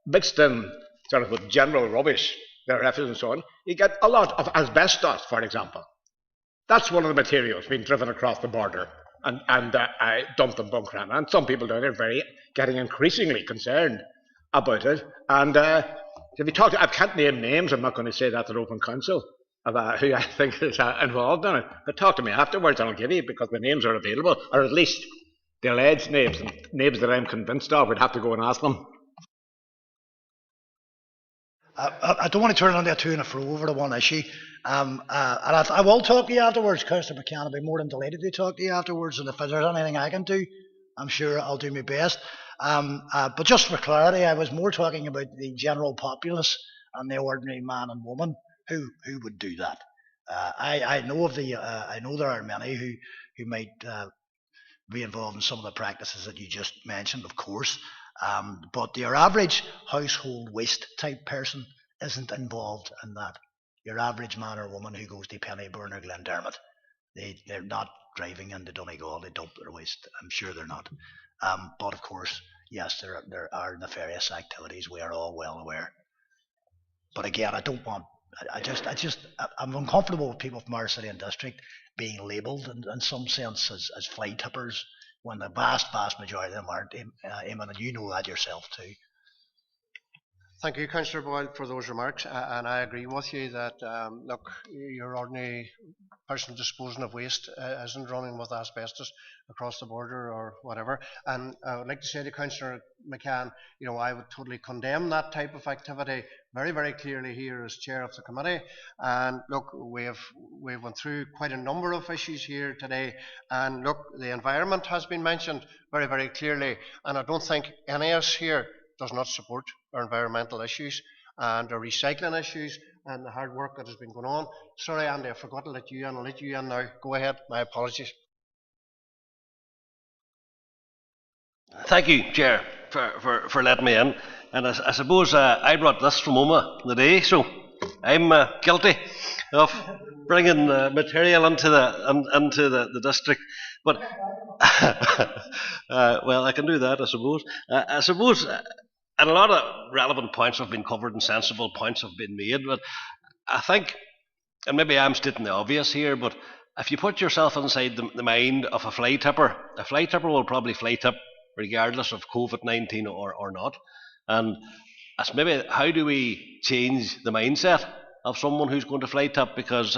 mixed in sort of with general rubbish, the refuse and so on, you get a lot of asbestos, for example. That's one of the materials being driven across the border and dumped in Buncrana. And some people down there are getting increasingly concerned about it. And if you talk to, I can't name names, I'm not going to say that at Open Council, of who I think is involved in it. But talk to me afterwards and I'll give you, because the names are available, or at least the alleged names, and names that I'm convinced of. We'd have to go and ask them. I don't want to turn it into a to and fro over to one issue. And I will talk to you afterwards, Councillor McCann. I'll be more than delighted to talk to you afterwards. And if there's anything I can do, I'm sure I'll do my best. But just for clarity, I was more talking about the general populace and the ordinary man and woman who would do that. I know there are many who might be involved in some of the practices that you just mentioned, of course. But your average household waste type person isn't involved in that. Your average man or woman who goes to Pennyburn or Glendermot, they're not driving into Donegal, they dump their waste. I'm sure they're not. But of course, yes, there are nefarious activities. We are all well aware. But again, I'm uncomfortable with people from our city and district being labelled in some sense as fly tippers, when the vast majority of them aren't. Eamon, and you know that yourself too. Thank you, Councillor Boyle, for those remarks, and I agree with you that, look, your ordinary person disposing of waste isn't running with asbestos across the border or whatever. And I would like to say to Councillor McCann, I would totally condemn that type of activity very, very clearly here as chair of the committee. And look, we've went through quite a number of issues here today, and look, the environment has been mentioned very, very clearly, and I don't think any of us here does not support our environmental issues and our recycling issues and the hard work that has been going on. Sorry, Andy, I forgot to let you in. I'll let you in now. Go ahead. My apologies. Thank you, Chair, for letting me in. And I suppose I brought this from Oma today, so I'm guilty of bringing material into the district. But well, I can do that, I suppose. I suppose, and a lot of relevant points have been covered and sensible points have been made. But I think, and maybe I'm stating the obvious here, but if you put yourself inside the mind of a fly tipper will probably fly tip regardless of COVID-19 or not. And that's maybe, how do we change the mindset of someone who's going to fly tip? Because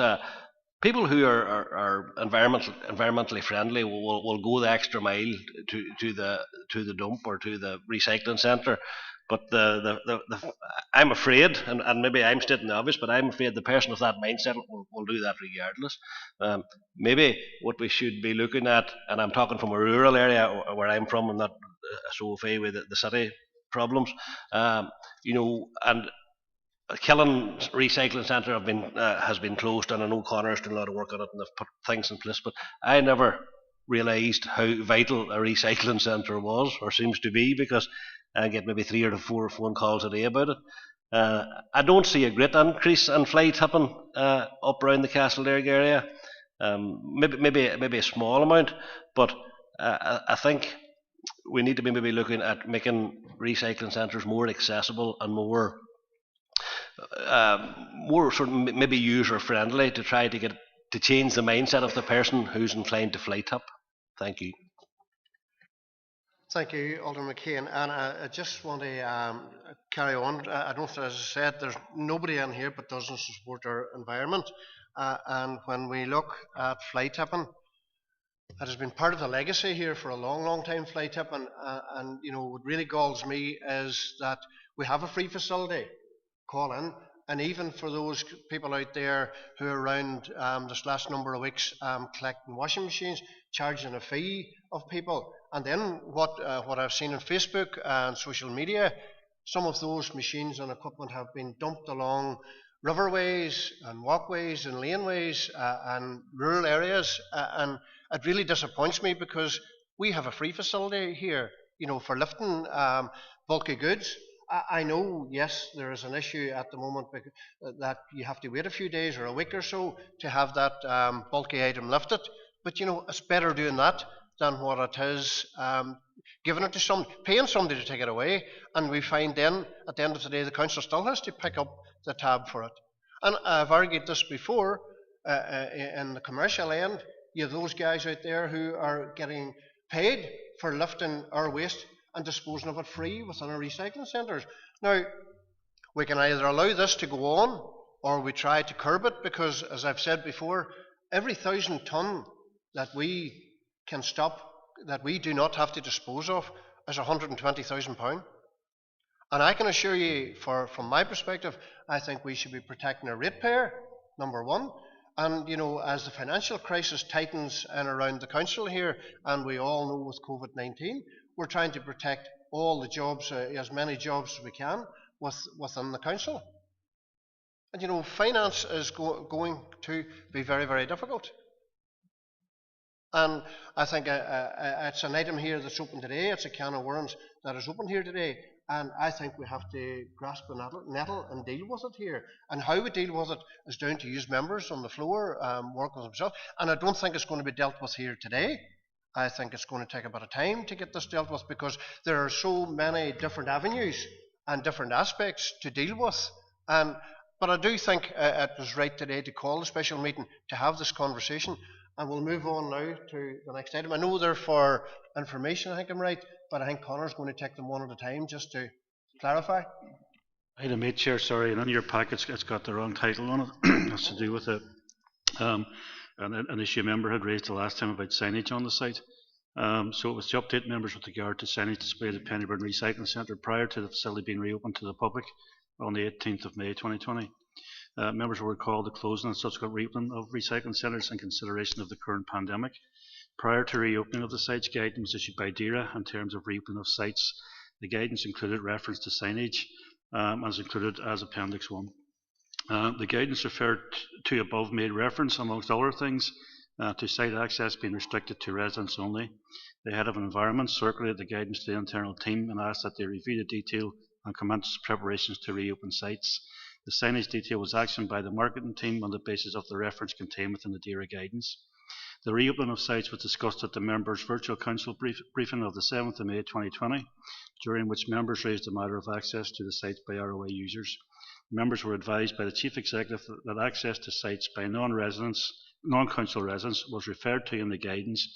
people who are environmentally friendly will go the extra mile to the dump or to the recycling centre. But I'm afraid, and maybe I'm stating the obvious, but I'm afraid the person of that mindset will do that regardless. Maybe what we should be looking at, and I'm talking from a rural area where I'm from, and not away with the city problems. And Killen Recycling Centre has been closed, and I know Connor's done a lot of work on it and they've put things in place, but I never realised how vital a recycling centre was, or seems to be, because I get maybe 3 or 4 phone calls a day about it. I don't see a great increase in fly tipping up around the Castleberg area. Maybe a small amount, but I think we need to be maybe looking at making recycling centres more accessible and more sort of maybe user friendly, to try to change the mindset of the person who's inclined to fly tip. Thank you. Thank you, Alderman McCain. And I just want to carry on. I don't, as I said, there's nobody in here but doesn't support our environment. And when we look at fly tipping, it has been part of the legacy here for a long, long time, fly tipping. And what really galls me is that we have a free facility, call in, and even for those people out there who are around this last number of weeks collecting washing machines, charging a fee of people. And then what I've seen on Facebook and social media, some of those machines and equipment have been dumped along riverways and walkways and laneways and rural areas, and it really disappoints me, because we have a free facility here, for lifting bulky goods. I know, yes, there is an issue at the moment that you have to wait a few days or a week or so to have that bulky item lifted, but it's better doing that than what it is giving it to paying somebody to take it away, and we find then at the end of the day the council still has to pick up the tab for it. And I've argued this before, in the commercial end, you have those guys out there who are getting paid for lifting our waste and disposing of it free within our recycling centres. Now, we can either allow this to go on, or we try to curb it, because, as I've said before, every 1,000 tonne that we can stop, that we do not have to dispose of, is £120,000. And I can assure you, from my perspective, I think we should be protecting our ratepayer, number one. And, as the financial crisis tightens in around the council here, and we all know with COVID-19, we're trying to protect all the jobs, as many jobs as we can within the council. And, finance is going to be very, very difficult. And I think it's an item here that's open today. It's a can of worms that is open here today. And I think we have to grasp the nettle and deal with it here. And how we deal with it is down to use members on the floor, work with themselves. And I don't think it's going to be dealt with here today. I think it's going to take a bit of time to get this dealt with, because there are so many different avenues and different aspects to deal with. But I do think it was right today to call a special meeting to have this conversation. And we'll move on now to the next item. I know they're for information, I think I'm right, but I think Connor's going to take them one at a time just to clarify. Item 8, Chair, sorry, and in your packets it's got the wrong title on it. It's to do with an issue a member had raised the last time about signage on the site. So it was to update members with regard to signage displayed at Pennyburn Recycling Centre prior to the facility being reopened to the public on the 18th of May 2020. Members will recall the closing and subsequent reopening of recycling centres in consideration of the current pandemic. Prior to reopening of the sites, guidance was issued by DERA in terms of reopening of sites. The guidance included reference to signage, as included as Appendix 1. The guidance referred to above made reference, amongst other things, to site access being restricted to residents only. The head of environment circulated the guidance to the internal team and asked that they review the detail and commence preparations to reopen sites. The signage detail was actioned by the marketing team on the basis of the reference contained within the DERA guidance. The reopening of sites was discussed at the members' virtual council briefing of the 7th of May 2020, during which members raised the matter of access to the sites by ROA users. Members were advised by the Chief Executive that access to sites by non-council residents was referred to in the guidance,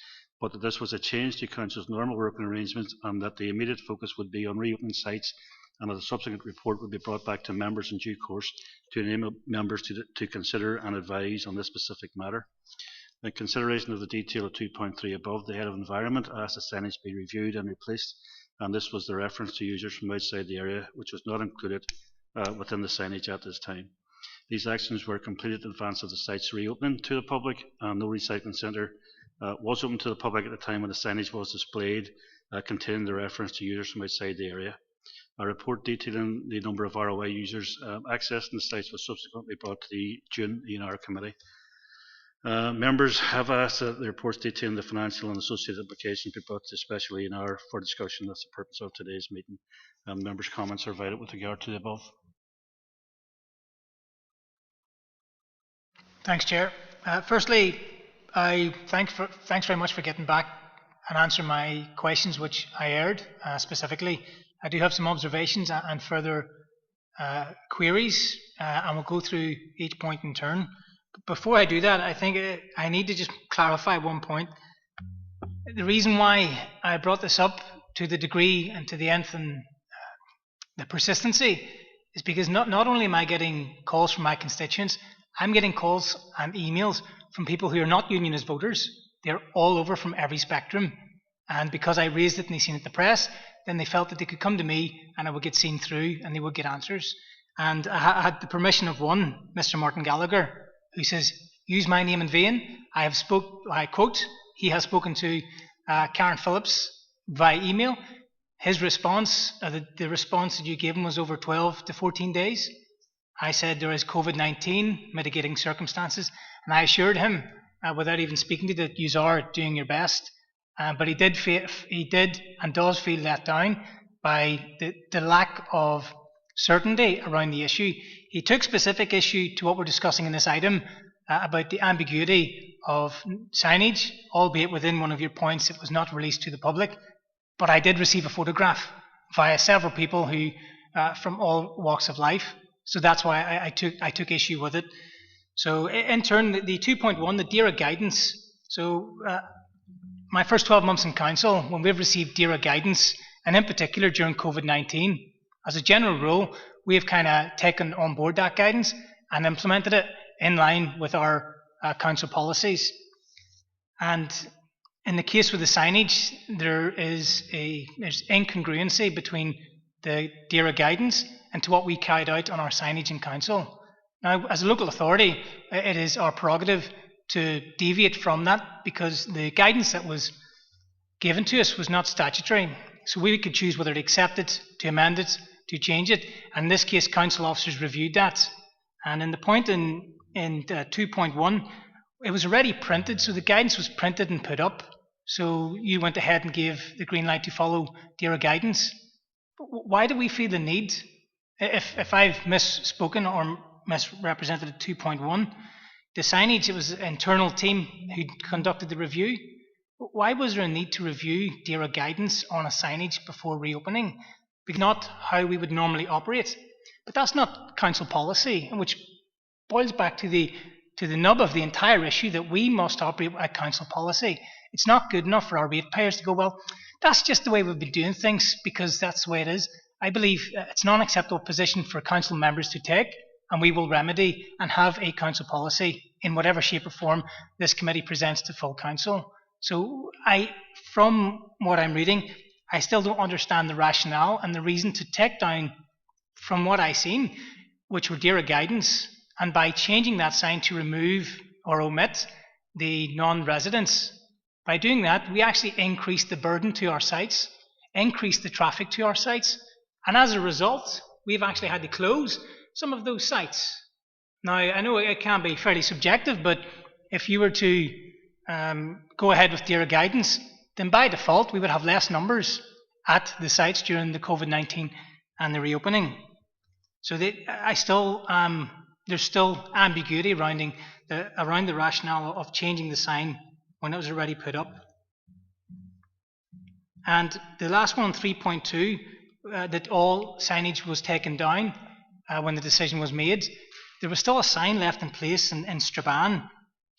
but that this was a change to council's normal working arrangements and that the immediate focus would be on reopening sites, and that a subsequent report would be brought back to members in due course to enable members to consider and advise on this specific matter. In consideration of the detail of 2.3 above, the head of environment asked that signage be reviewed and replaced, and this was the reference to users from outside the area, which was not included within the signage at this time. These actions were completed in advance of the site's reopening to the public, and no recycling centre was open to the public at the time when the signage was displayed, contained the reference to users from outside the area. A report detailing the number of ROI users accessing the sites was subsequently brought to the June ENR committee. Members have asked that the reports detailing the financial and associated implications be brought to the special ENR for discussion. That's the purpose of today's meeting. Members' comments are invited with regard to the above. Thanks, Chair. Firstly, thanks very much for getting back and answering my questions, which I aired specifically. I do have some observations and further queries, and we'll go through each point in turn. But before I do that, I think I need to just clarify one point. The reason why I brought this up to the degree and to the nth and the persistency is because not only am I getting calls from my constituents, I'm getting calls and emails from people who are not unionist voters. They're all over from every spectrum. And because I raised it and they seen it in the press, then they felt that they could come to me and I would get seen through and they would get answers. And I had the permission of one, Mr. Martin Gallagher, who says, use my name in vain. I quote, he has spoken to Karen Phillips via email. His response, the response that you gave him was over 12 to 14 days. I said there is COVID-19 mitigating circumstances, and I assured him, without even speaking to you, that you are doing your best. But he did and does feel let down by the lack of certainty around the issue. He took specific issue to what we're discussing in this item about the ambiguity of signage, albeit within one of your points it was not released to the public. But I did receive a photograph via several people who from all walks of life. So that's why I took issue with it. So in turn, the 2.1, the DERA guidance. So my first 12 months in council, when we've received DERA guidance, and in particular during COVID-19, as a general rule, we have kind of taken on board that guidance and implemented it in line with our council policies. And in the case with the signage, there's incongruency between the DERA guidance and to what we carried out on our signage in council. Now, as a local authority, it is our prerogative to deviate from that because the guidance that was given to us was not statutory. So we could choose whether to accept it, to amend it, to change it. And in this case, council officers reviewed that. And in the point in 2.1, it was already printed, so the guidance was printed and put up. So you went ahead and gave the green light to follow DERA guidance. But why do we feel the need? If I've misspoken or misrepresented at 2.1, the signage, it was an internal team who conducted the review. Why was there a need to review DERA guidance on a signage before reopening? Because not how we would normally operate. But that's not council policy, which boils back to the nub of the entire issue that we must operate at council policy. It's not good enough for our ratepayers to go, well, that's just the way we've been doing things because that's the way it is. I believe it's an unacceptable position for council members to take, and we will remedy and have a council policy in whatever shape or form this committee presents to full council. So from what I'm reading, I still don't understand the rationale and the reason to take down from what I've seen, which were DERA guidance, and by changing that sign to remove or omit the non-residents. By doing that, we actually increase the burden to our sites, increase the traffic to our sites, and as a result, we've actually had to close some of those sites. Now, I know it can be fairly subjective, but if you were to go ahead with DERA guidance, then by default, we would have less numbers at the sites during the COVID-19 and the reopening. So there's still ambiguity around the rationale of changing the sign when it was already put up. And the last one, 3.2, that all signage was taken down when the decision was made. There was still a sign left in place in Strabane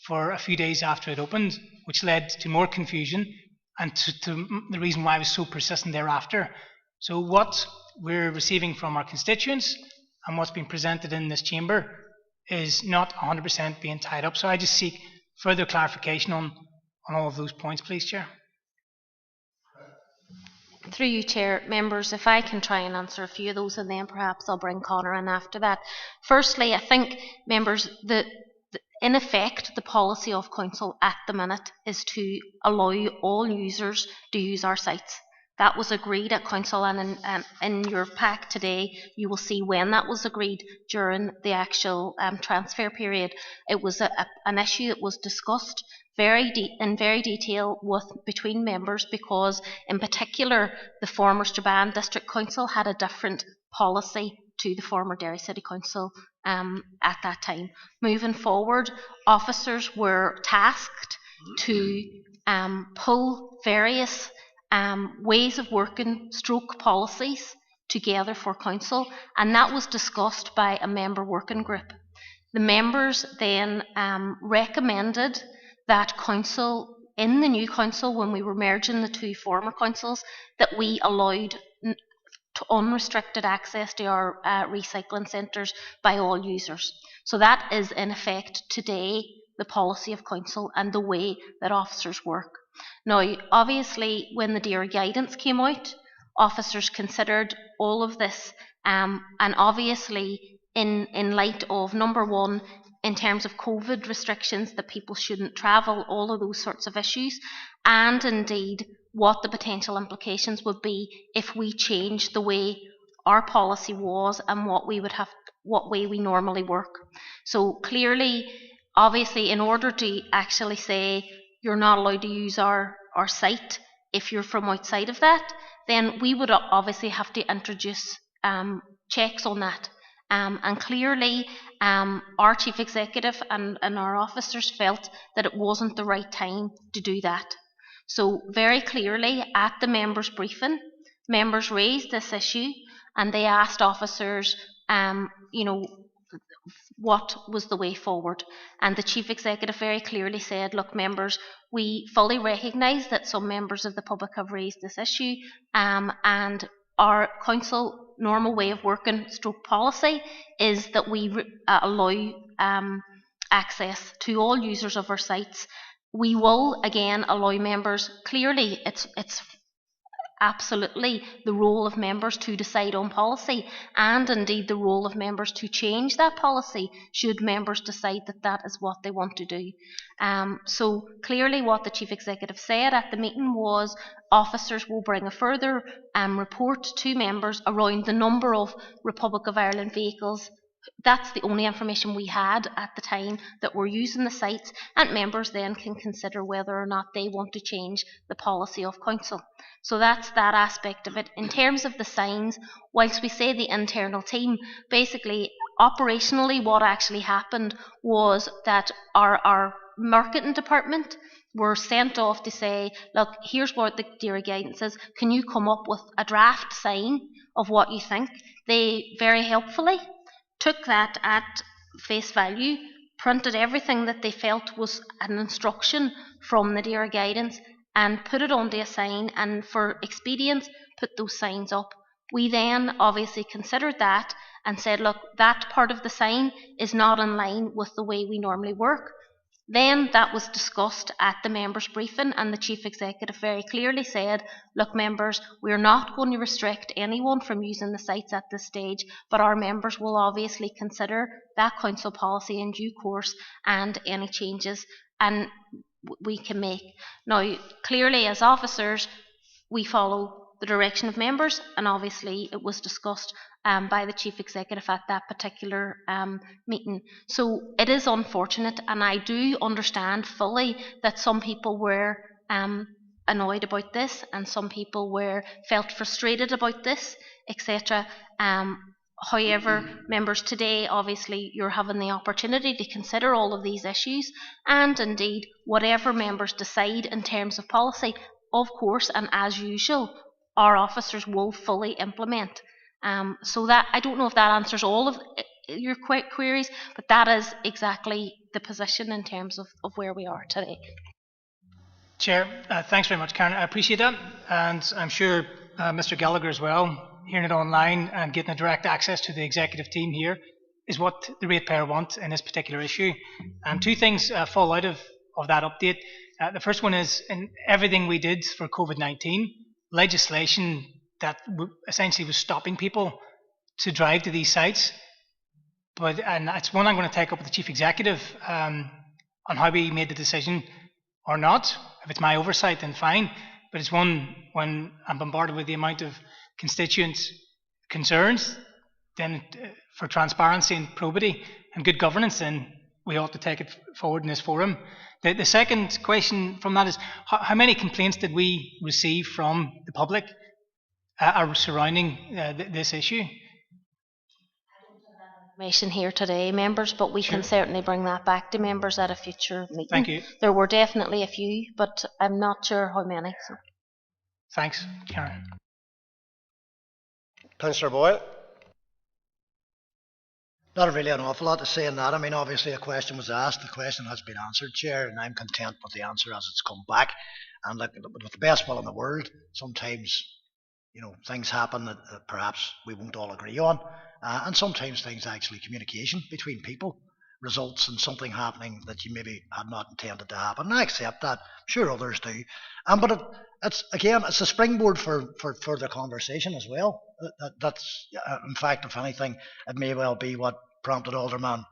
for a few days after it opened, which led to more confusion and to the reason why I was so persistent thereafter. So what we're receiving from our constituents and what's been presented in this chamber is not 100% being tied up. So I just seek further clarification on all of those points, please, Chair. Through you, Chair, members, if I can try and answer a few of those, and then perhaps I'll bring Conor in after that. Firstly, I think, members, that In effect, the policy of council at the minute is to allow all users to use our sites. That was agreed at council, and in your pack today you will see when that was agreed during the actual transfer period. It was an issue that was discussed in very detail between members, because in particular the former Strabane District Council had a different policy to the former Derry City Council at that time. Moving forward, officers were tasked to pull various ways of working, stroke policies together for council, and that was discussed by a member working group. The members then recommended that council, in the new council, when we were merging the two former councils, that we allowed unrestricted access to our recycling centres by all users. So that is in effect today the policy of council and the way that officers work. Now, obviously, when the Derry guidance came out, officers considered all of this, and obviously in light of, number one, in terms of COVID restrictions, that people shouldn't travel, all of those sorts of issues, and indeed what the potential implications would be if we changed the way our policy was and what way we normally work. So clearly, obviously, in order to actually say you're not allowed to use our site if you're from outside of that, then we would obviously have to introduce checks on that. And clearly, our chief executive and our officers felt that it wasn't the right time to do that. So very clearly, at the members' briefing, members raised this issue and they asked officers, what was the way forward. And the chief executive very clearly said, look, members, we fully recognise that some members of the public have raised this issue, and our council normal way of working stroke policy is that we allow access to all users of our sites. We will again allow members, clearly it's absolutely the role of members to decide on policy, and indeed the role of members to change that policy should members decide that that is what they want to do. So clearly what the chief executive said at the meeting was officers will bring a further report to members around the number of Republic of Ireland vehicles. That's the only information we had at the time that were using the sites, and members then can consider whether or not they want to change the policy of council. So that's that aspect of it. In terms of the signs, whilst we say the internal team, basically operationally what actually happened was that our marketing department were sent off to say, look, here's what the Derry guidance is, can you come up with a draft sign of what you think? They very helpfully took that at face value, printed everything that they felt was an instruction from the Derry guidance, and put it onto a sign, and for expedience put those signs up. We then obviously considered that and said, look, that part of the sign is not in line with the way we normally work. Then that was discussed at the members' briefing, and the chief executive very clearly said, look members, we're not going to restrict anyone from using the sites at this stage, but our members will obviously consider that council policy in due course and any changes and we can make. Now, clearly as officers, we follow the direction of members, and obviously it was discussed by the chief executive at that particular meeting. So it is unfortunate, and I do understand fully that some people were annoyed about this, and some people felt frustrated about this, etc. However, members, today obviously you're having the opportunity to consider all of these issues, and indeed whatever members decide in terms of policy, of course, and as usual, our officers will fully implement. So that, I don't know if that answers all of your queries, but that is exactly the position in terms of where we are today. Chair, thanks very much, Karen. I appreciate that, and I'm sure Mr. Gallagher as well, hearing it online and getting a direct access to the executive team here is what the ratepayer want in this particular issue. Two things fall out of that update. The first one is, in everything we did for COVID-19, legislation that essentially was stopping people to drive to these sites, and it's one I'm going to take up with the Chief Executive on how we made the decision or not. If it's my oversight, then fine. But it's one when I'm bombarded with the amount of constituent concerns, then for transparency and probity and good governance, then we ought to take it forward in this forum. The second question from that is, how many complaints did we receive from the public surrounding this issue? Information here today, members, but we can certainly bring that back to members at a future meeting. Thank you. There were definitely a few, but I'm not sure how many. So. Thanks, Karen. Councillor Boyle. Not really an awful lot to say on that. I mean, obviously a question was asked, the question has been answered, Chair, and I'm content with the answer as it's come back. And like, with the best will in the world, sometimes, you know, things happen that perhaps we won't all agree on. And sometimes things actually, communication between people results in something happening that you maybe had not intended to happen. And I accept that. I'm sure others do. But it's a springboard for further conversation as well. That's in fact, if anything, it may well be what prompted Alderman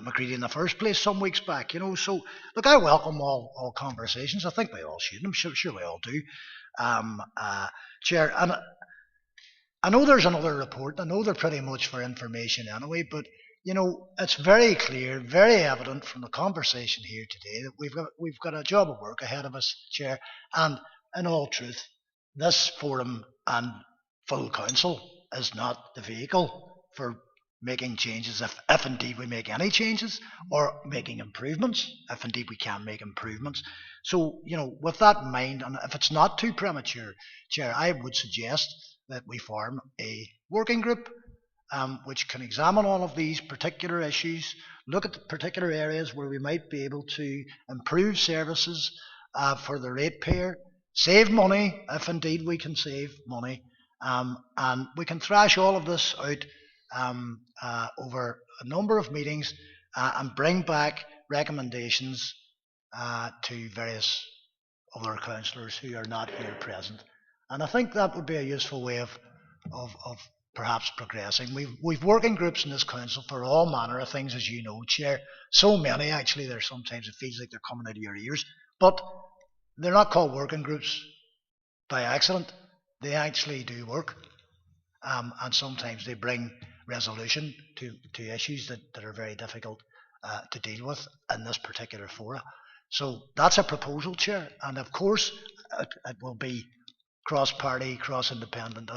McCready in the first place some weeks back. You know, so look, I welcome all conversations. I think we all should. I'm sure we all do. Chair, and I know there's another report. I know they're pretty much for information anyway, but you know, it's very clear, very evident from the conversation here today that we've got a job of work ahead of us, Chair. And in all truth, this forum and full council is not the vehicle for making changes, if indeed we make any changes, or making improvements, if indeed we can make improvements. So, you know, with that in mind, and if it's not too premature, Chair, I would suggest that we form a working group which can examine all of these particular issues, look at the particular areas where we might be able to improve services for the ratepayer, save money, if indeed we can save money, and we can thrash all of this out over a number of meetings and bring back recommendations to various other councillors who are not here present. And I think that would be a useful way of perhaps progressing. We've working groups in this council for all manner of things, as you know, Chair. So many, actually, there's sometimes it feels like they're coming out of your ears. But they're not called working groups by accident. They actually do work. And sometimes they bring resolution to issues that are very difficult to deal with in this particular fora. So that's a proposal, Chair. And of course, it will be cross-party, cross-independent,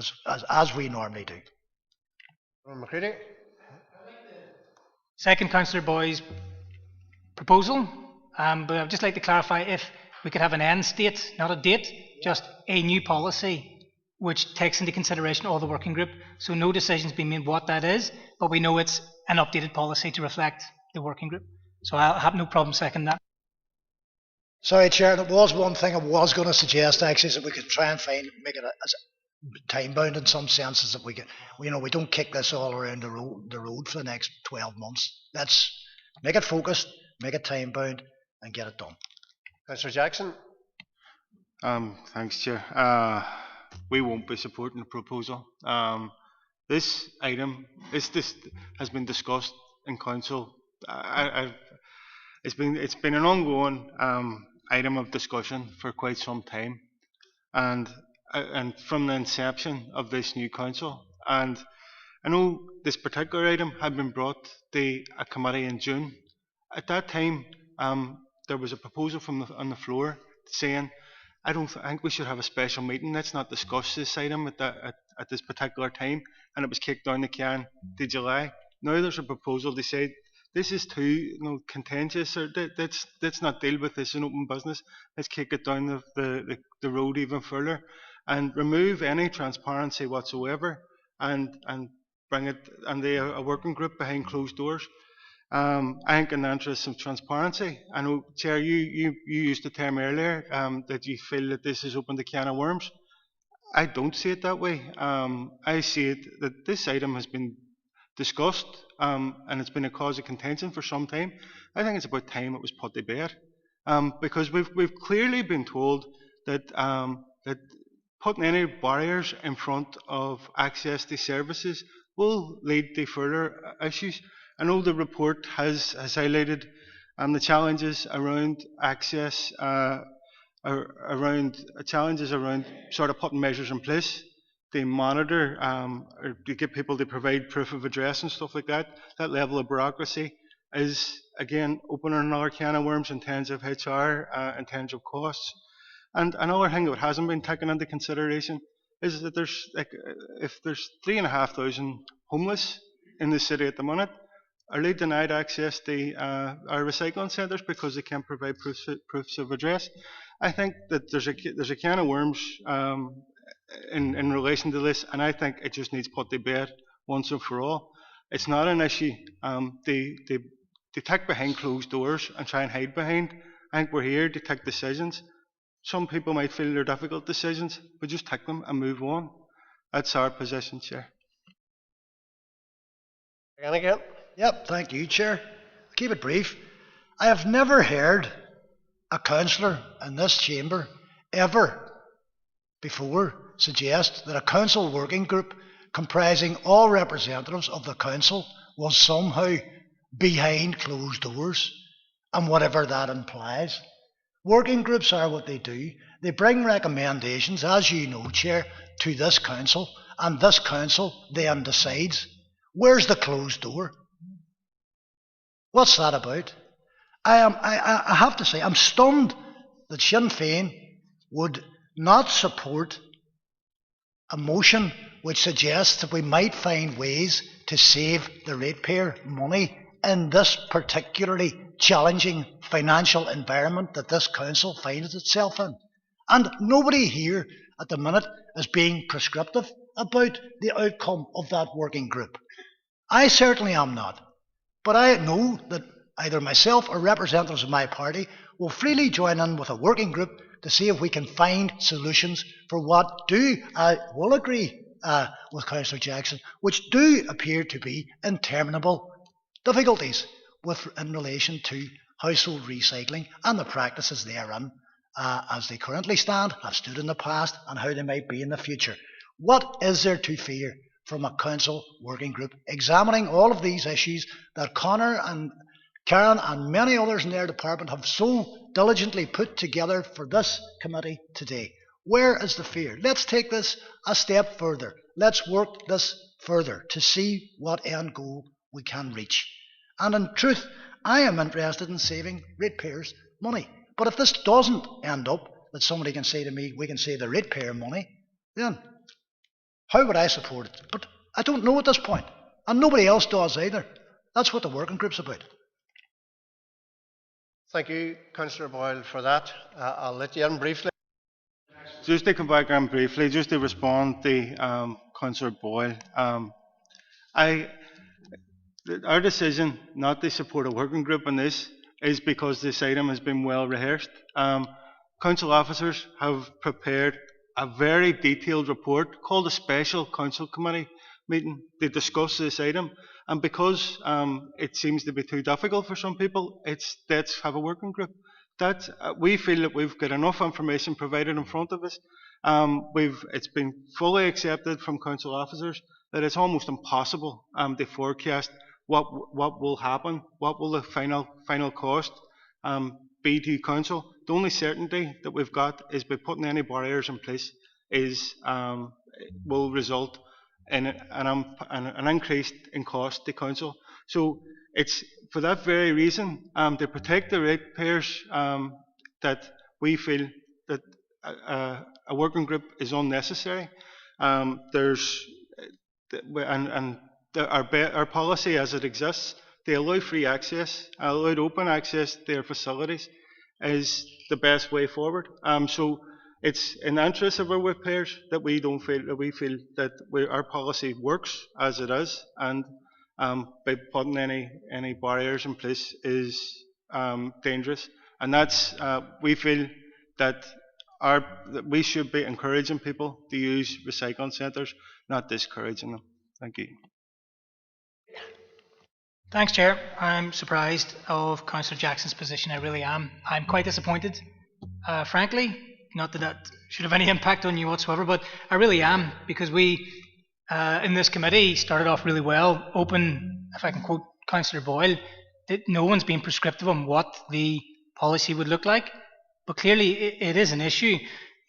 as we normally do. McCready. Second Councillor Boy's proposal, but I'd just like to clarify if we could have an end state, not a date, just a new policy which takes into consideration all the working group. So no decisions being made what that is, but we know it's an updated policy to reflect the working group. So I'll have no problem seconding that. Sorry, Chair, there was one thing I was going to suggest actually, is that we could try and make it as time bound in some senses, that we don't kick this all around the road for the next 12 months. Let's make it focused, make it time bound, and get it done. Councillor Jackson. Thanks, Chair. We won't be supporting the proposal. This item has been discussed in council. It's been an ongoing item of discussion for quite some time, and from the inception of this new council. And I know this particular item had been brought to a committee in June. At that time, there was a proposal on the floor saying, I don't think we should have a special meeting. Let's not discuss this item at this particular time. And it was kicked down the can to July. Now there's a proposal to say this is too contentious, or let's not deal with this in open business. Let's kick it down the road even further and remove any transparency whatsoever, and bring it and a working group behind closed doors. I think in the interest of transparency, I know, Chair, you used the term earlier that you feel that this has opened a can of worms. I don't see it that way. I see it that this item has been discussed and it's been a cause of contention for some time. I think it's about time it was put to bed, because we've clearly been told that that putting any barriers in front of access to services will lead to further issues. I know the report has highlighted the challenges around access, around challenges around sort of putting measures in place. They monitor, or to get people to provide proof of address and stuff like that. That level of bureaucracy is, again, opening another can of worms in terms of HR, in terms of costs. And another thing that hasn't been taken into consideration is that if there's 3,500 homeless in the city at the minute, are they denied access to our recycling centres because they can't provide proofs of address? I think that there's a can of worms in relation to this, and I think it just needs put to bed once and for all. It's not an issue. They take behind closed doors and try and hide behind. I think we're here to take decisions. Some people might feel they're difficult decisions, but just take them and move on. That's our position, Chair. Again? Yep, thank you, Chair. I'll keep it brief. I have never heard a councillor in this chamber ever before suggest that a council working group comprising all representatives of the council was somehow behind closed doors, and whatever that implies. Working groups are what they do. They bring recommendations, as you know, Chair, to this council, and this council then decides. Where's the closed door? What's that about? I have to say, I'm stunned that Sinn Féin would not support a motion which suggests that we might find ways to save the ratepayer money in this particularly challenging financial environment that this council finds itself in. And nobody here at the minute is being prescriptive about the outcome of that working group. I certainly am not. But I know that either myself or representatives of my party will freely join in with a working group to see if we can find solutions for what I will agree with Councillor Jackson, which do appear to be interminable difficulties in relation to household recycling and the practices therein as they currently stand, have stood in the past, and how they might be in the future. What is there to fear from a council working group examining all of these issues that Connor and Karen and many others in their department have so diligently put together for this committee today? Where is the fear? Let's take this a step further. Let's work this further to see what end goal we can reach. And in truth, I am interested in saving ratepayers money. But if this doesn't end up that somebody can say to me, we can save the ratepayer money, then how would I support it? But I don't know at this point. And nobody else does either. That's what the working group's about. Thank you, Councillor Boyle, for that. I'll let you in briefly. Just to come back around briefly, just to respond to Councillor Boyle. Our decision not to support a working group on this is because this item has been well rehearsed. Council officers have prepared a very detailed report called a special council committee meeting to discuss this item, and because it seems to be too difficult for some people, let's have a working group. We feel that we've got enough information provided in front of us. It's been fully accepted from council officers that it's almost impossible to forecast what will happen, what will the final cost be to council. The only certainty that we've got is by putting any barriers in place will result in an increase in cost to council. So it's for that very reason, to protect the ratepayers, that we feel that a working group is unnecessary. Our policy as it exists, they allow free access, allow open access to their facilities, is the best way forward. So it's in the interest of our ratepayers that we feel that our policy works as it is, and by putting any barriers in place is dangerous. And that's we feel that we should be encouraging people to use recycling centres, not discouraging them. Thank you. Thanks, Chair. I'm surprised of Councillor Jackson's position. I really am. I'm quite disappointed, frankly. Not that that should have any impact on you whatsoever, but I really am, because we, in this committee, started off really well. Open, if I can quote Councillor Boyle that no one's been prescriptive on what the policy would look like, but clearly it is an issue.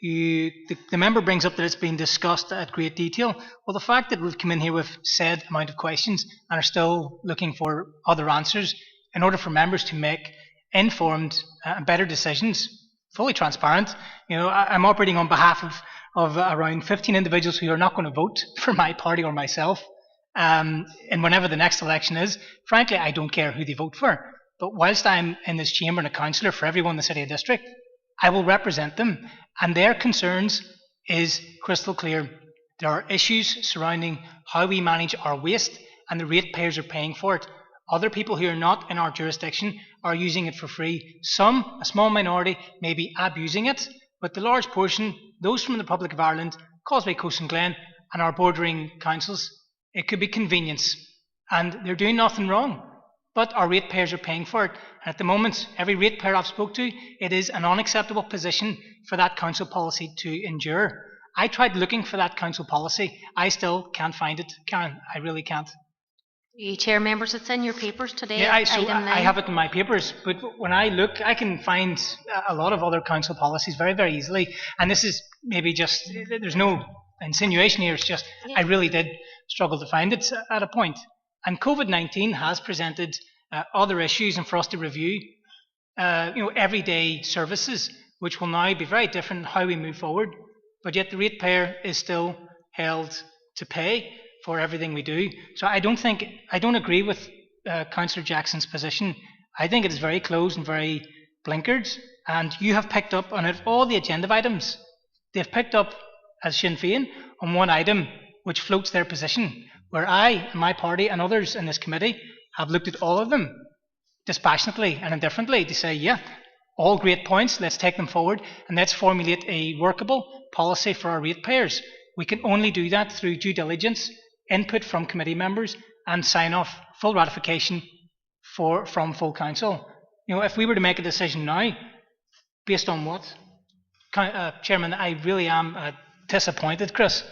The member brings up that it's been discussed at great detail. Well, the fact that we've come in here with said amount of questions and are still looking for other answers in order for members to make informed and better decisions, fully transparent. I'm operating on behalf of around 15 individuals who are not going to vote for my party or myself. And whenever the next election is, frankly, I don't care who they vote for. But whilst I'm in this chamber and a councillor for everyone in the City and District, I will represent them, and their concerns is crystal clear. There are issues surrounding how we manage our waste, and the ratepayers are paying for it. Other people who are not in our jurisdiction are using it for free. Some, a small minority, may be abusing it, but the large portion, those from the Republic of Ireland, Causeway Coast and Glen, and our bordering councils, it could be convenience, and they're doing nothing wrong. But our ratepayers are paying for it. And at the moment, every ratepayer I've spoke to, it is an unacceptable position for that council policy to endure. I tried looking for that council policy. I still can't find it, Karen. I really can't. You chair members, it's in your papers today. Yeah, I have it in my papers. But when I look, I can find a lot of other council policies very, very easily. And this is maybe just, there's no insinuation here. It's just, I really did struggle to find it at a point. And COVID-19 has presented other issues, and for us to review, everyday services, which will now be very different in how we move forward. But yet the ratepayer is still held to pay for everything we do. So I don't agree with Councillor Jackson's position. I think it is very closed and very blinkered. And you have picked up on it, all the agenda items. They've picked up as Sinn Féin on one item which floats their position, where I and my party and others in this committee have looked at all of them dispassionately and indifferently to say, yeah, all great points, let's take them forward and let's formulate a workable policy for our ratepayers. We can only do that through due diligence, input from committee members, and sign off full ratification from full council. If we were to make a decision now, based on what? Chairman, I really am disappointed, Chris.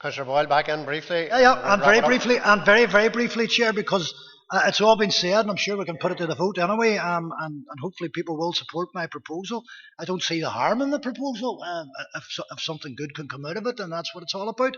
Councillor Boyle, back in briefly. And very, very briefly, Chair, because it's all been said, and I'm sure we can put it to the vote anyway, and hopefully people will support my proposal. I don't see the harm in the proposal if something good can come out of it, and that's what it's all about.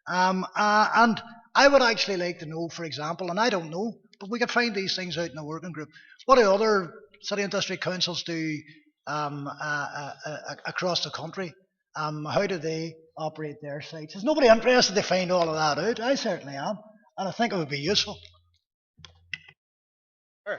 And I would actually like to know, for example, and I don't know, but we could find these things out in the working group. What do other city and district councils do across the country? How do they operate their sites? Is nobody interested to find all of that out? I certainly am, and I think it would be useful. Sure.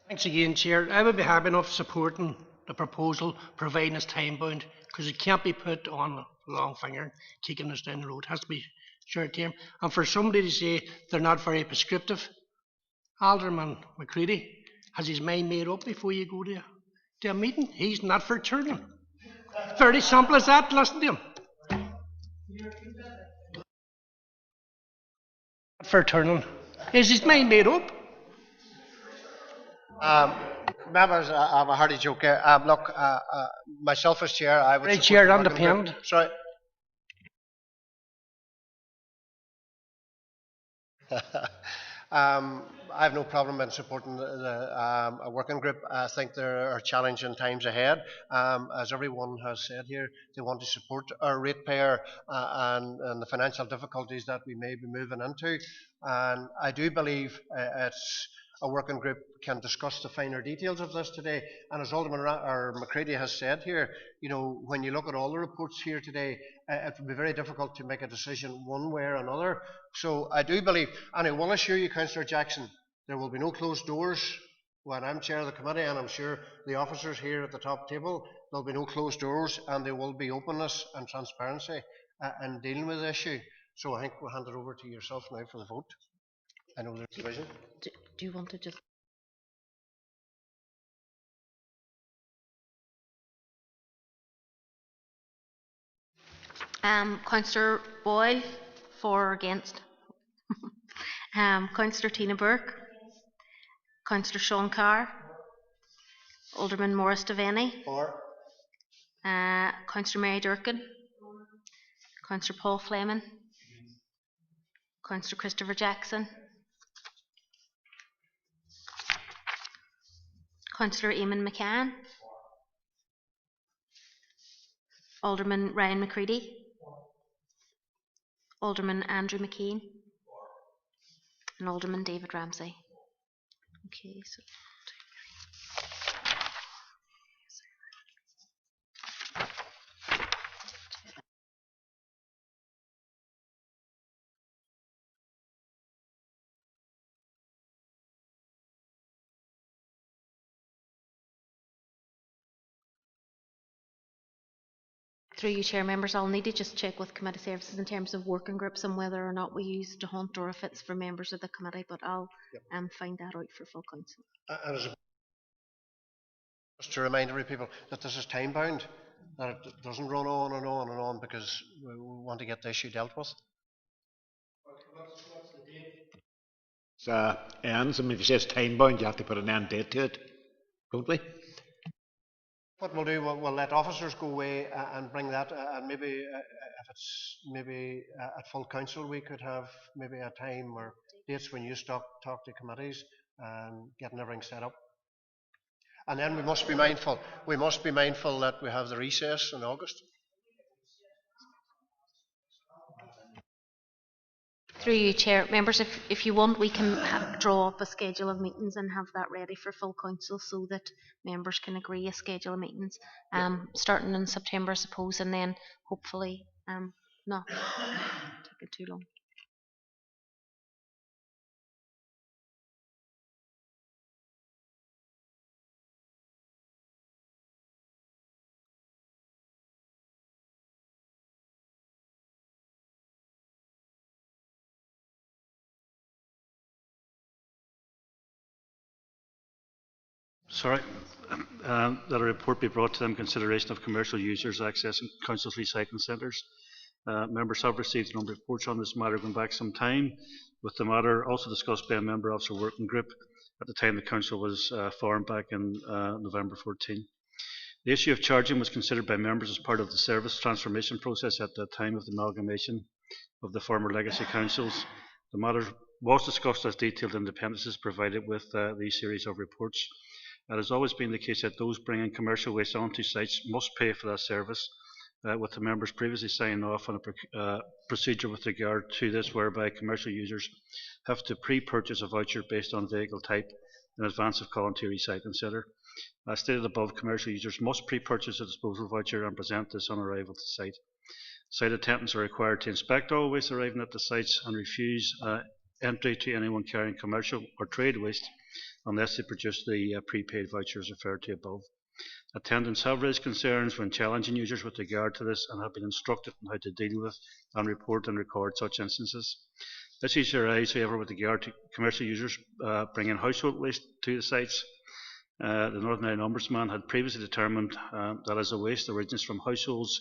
Thanks again, Chair. I would be happy enough supporting the proposal, providing it's time bound, because it can't be put on a long finger kicking us down the road. It has to be short term. And for somebody to say they're not very prescriptive, Alderman McCready has his mind made up before you go to a meeting. He's not for turning. Very simple as that. Listen to him. For turning. Is his mind made up? Members, I'm a hearty joke here. Look, myself as chair, I would. Right, chair, independent. Sorry. I have no problem in supporting a working group. I think there are challenging times ahead. As everyone has said here, they want to support our ratepayer and the financial difficulties that we may be moving into. And I do believe a working group can discuss the finer details of this today. And as Alderman McCready has said here, when you look at all the reports here today, it would be very difficult to make a decision one way or another. So I do believe, and I will assure you, Councillor Jackson, there will be no closed doors when I'm chair of the committee, and I'm sure the officers here at the top table, there will be no closed doors, and there will be openness and transparency in dealing with the issue. So I think we'll hand it over to yourself now for the vote. I know there's division. Do you want to just... Councillor Boyle, for or against? Councillor Tina Burke, Councillor Sean Carr, Alderman Morris Devaney, For. Councillor Mary Durkin, Councillor Paul Fleming, Councillor Christopher Jackson, Councillor Eamon McCann. Alderman Ryan McCready. Alderman Andrew McKean. And Alderman David Ramsey. Okay, so through you, Chair members, I'll need to just check with committee services in terms of working groups and whether or not we use the hunt or if it's for members of the committee, but I'll find that out for full council. Just to remind people that this is time bound, that it doesn't run on and on and on because we want to get the issue dealt with. What's the date? Ends. I mean, if you say it's time bound, you have to put an end date to it, don't we? What we'll do, we'll let officers go away and bring that, and maybe if it's maybe at full council, we could have maybe a time or dates when you talk to committees and getting everything set up. And then we must be mindful. We must be mindful that we have the recess in August. Through you, Chair members, if you want, we can draw up a schedule of meetings and have that ready for full council so that members can agree a schedule of meetings starting in September, I suppose, and then hopefully not taking too long. Sorry. That a report be brought to them consideration of commercial users accessing council's recycling centres. Members have received a number of reports on this matter going back some time, with the matter also discussed by a member officer working group at the time the council was formed back in November 14. The issue of charging was considered by members as part of the service transformation process at the time of the amalgamation of the former legacy councils. The matter was discussed as detailed in the appendices provided with these series of reports. It has always been the case that those bringing commercial waste onto sites must pay for that service, with the members previously signing off on a procedure with regard to this whereby commercial users have to pre-purchase a voucher based on vehicle type in advance of calling to a recycling centre. As stated above, commercial users must pre-purchase a disposal voucher and present this on arrival to site. Site attendants are required to inspect all waste arriving at the sites and refuse entry to anyone carrying commercial or trade waste unless they produce the prepaid vouchers referred to above. Attendants have raised concerns when challenging users with regard to this and have been instructed on how to deal with and report and record such instances. Issues arise, however, with regard to commercial users bringing household waste to the sites. The Northern Ireland Ombudsman had previously determined that as the waste originates from households,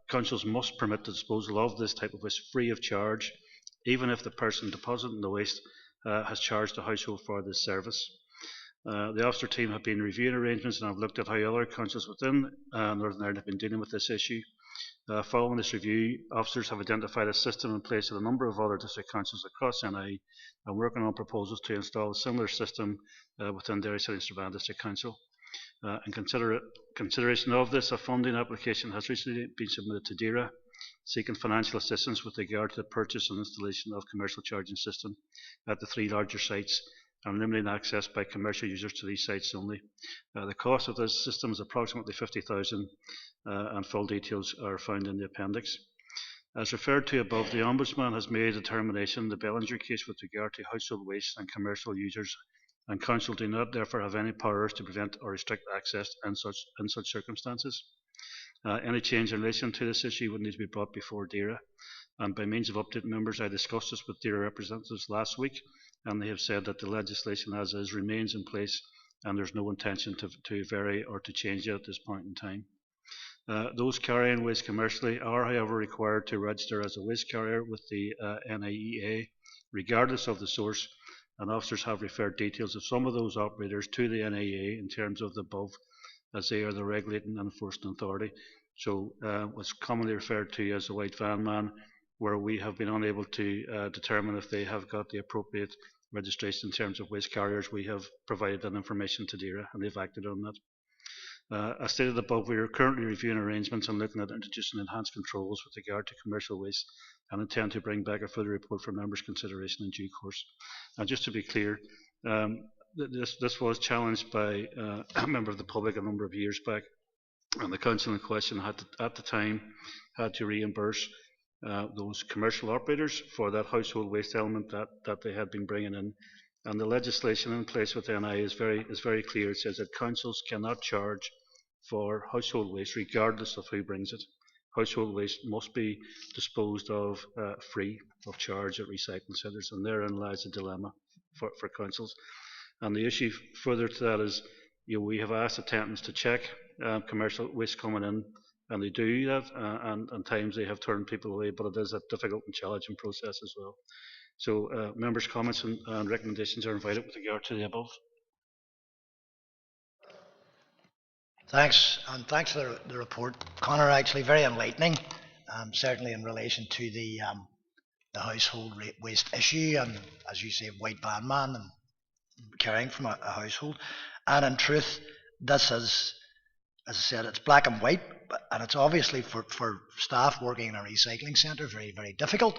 councils must permit the disposal of this type of waste free of charge, even if the person depositing the waste has charged the household for this service. The officer team have been reviewing arrangements and have looked at how other councils within Northern Ireland have been dealing with this issue. Following this review, officers have identified a system in place at a number of other district councils across NI and working on proposals to install a similar system within Derry City and Strabane District Council. In consideration of this, a funding application has recently been submitted to DERA, seeking financial assistance with regard to the purchase and installation of commercial charging system at the three larger sites and limiting access by commercial users to these sites only. The cost of this system is approximately 50,000 and full details are found in the appendix. As referred to above, the Ombudsman has made a determination in the Bellinger case with regard to household waste and commercial users, and Council do not therefore have any powers to prevent or restrict access in such circumstances. Any change in relation to this issue would need to be brought before DERA, and by means of update members I discussed this with DERA representatives last week, and they have said that the legislation as is remains in place and there's no intention to vary or to change it at this point in time. Those carrying waste commercially are however required to register as a waste carrier with the NIEA regardless of the source, and officers have referred details of some of those operators to the NIEA in terms of the above, as they are the regulating and enforcing authority. So what's commonly referred to as the white van man, where we have been unable to determine if they have got the appropriate registration in terms of waste carriers, we have provided that information to DERA and they've acted on that. As stated above, we are currently reviewing arrangements and looking at introducing enhanced controls with regard to commercial waste and intend to bring back a further report for members' consideration in due course. And just to be clear, this was challenged by a member of the public a number of years back, and the council in question had to, at the time had to reimburse those commercial operators for that household waste element that they had been bringing in. And the legislation in place with NI is very clear. It says that councils cannot charge for household waste regardless of who brings it. Household waste must be disposed of free of charge at recycling centres, and therein lies the dilemma for councils. And the issue further to that is, we have asked attendants to check commercial waste coming in, and they do that, and at times they have turned people away, but it is a difficult and challenging process as well. So members' comments and recommendations are invited with regard to the above. Thanks, and thanks for the report, Conor. Actually, very enlightening, certainly in relation to the household waste issue, and as you say, white van man and caring from a household. And in truth, this is, as I said, it's black and white, and it's obviously for staff working in a recycling centre very, very difficult,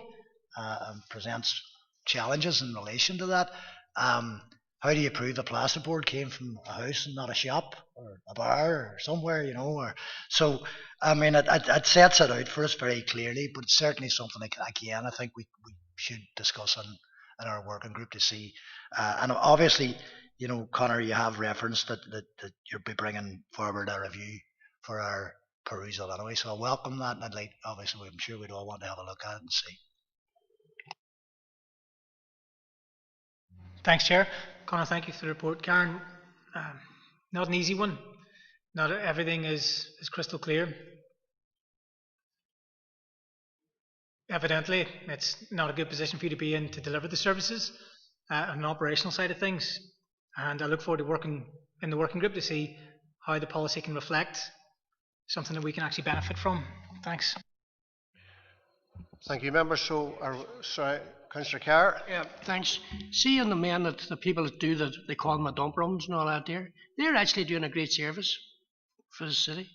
and presents challenges in relation to that. How do you prove the plasterboard came from a house and not a shop or a bar or somewhere, so I mean it sets it out for us very clearly, but it's certainly something again I think we should discuss in our working group to see, and obviously, Conor, you have referenced that you'll be bringing forward a review for our perusal anyway, so I welcome that, and I'd like, obviously I'm sure we'd all want to have a look at it and see. Thanks, Chair. Conor, thank you for the report. Karen, not an easy one. Not everything is crystal clear. Evidently, it's not a good position for you to be in to deliver the services on an operational side of things. And I look forward to working in the working group to see how the policy can reflect something that we can actually benefit from. Thanks. Thank you, members. So, sorry, Councillor Carr. Yeah, thanks. See, on the men that the people that do that, they call them a dump runs and all that there, they're actually doing a great service for the city.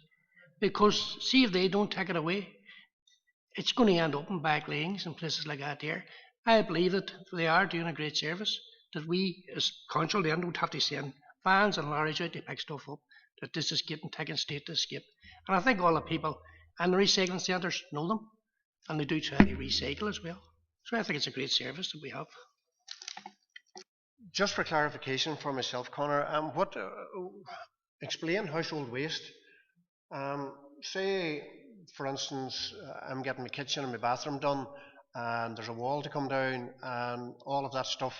Because, see, if they don't take it away, it's going to end up in back lanes and places like that there. I believe that they are doing a great service, that we as council then don't have to send vans and lorries out to pick stuff up, that this is getting taken state to skip. And I think all the people and the recycling centres know them, and they do try to recycle as well. So I think it's a great service that we have. Just for clarification for myself, Conor, explain household waste. Say, for instance, I'm getting my kitchen and my bathroom done, and there's a wall to come down, and all of that stuff.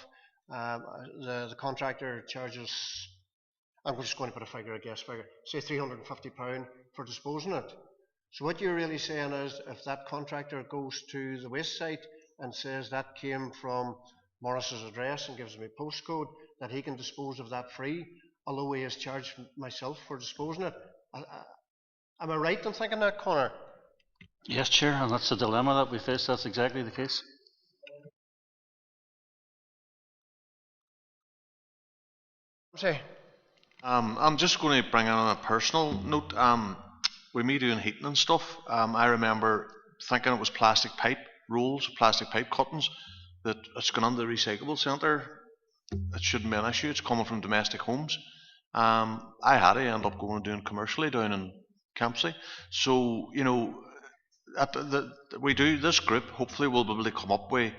The contractor charges, I'm just going to put a guess figure, say £350 for disposing it. So what you're really saying is, if that contractor goes to the waste site and says that came from Morris's address and gives me a postcode, that he can dispose of that free, although he has charged myself for disposing it. Am I right in thinking that, Conor? Yes, Chair, and that's the dilemma that we face. That's exactly the case. I'm just going to bring in on a personal note. With me doing heating and stuff, I remember thinking it was plastic pipe rolls, plastic pipe cuttings, that it's gone into the recyclable centre. It shouldn't be an issue. It's coming from domestic homes. I had to end up going and doing commercially down in Campsie. So, we do, this group hopefully will be able to come up with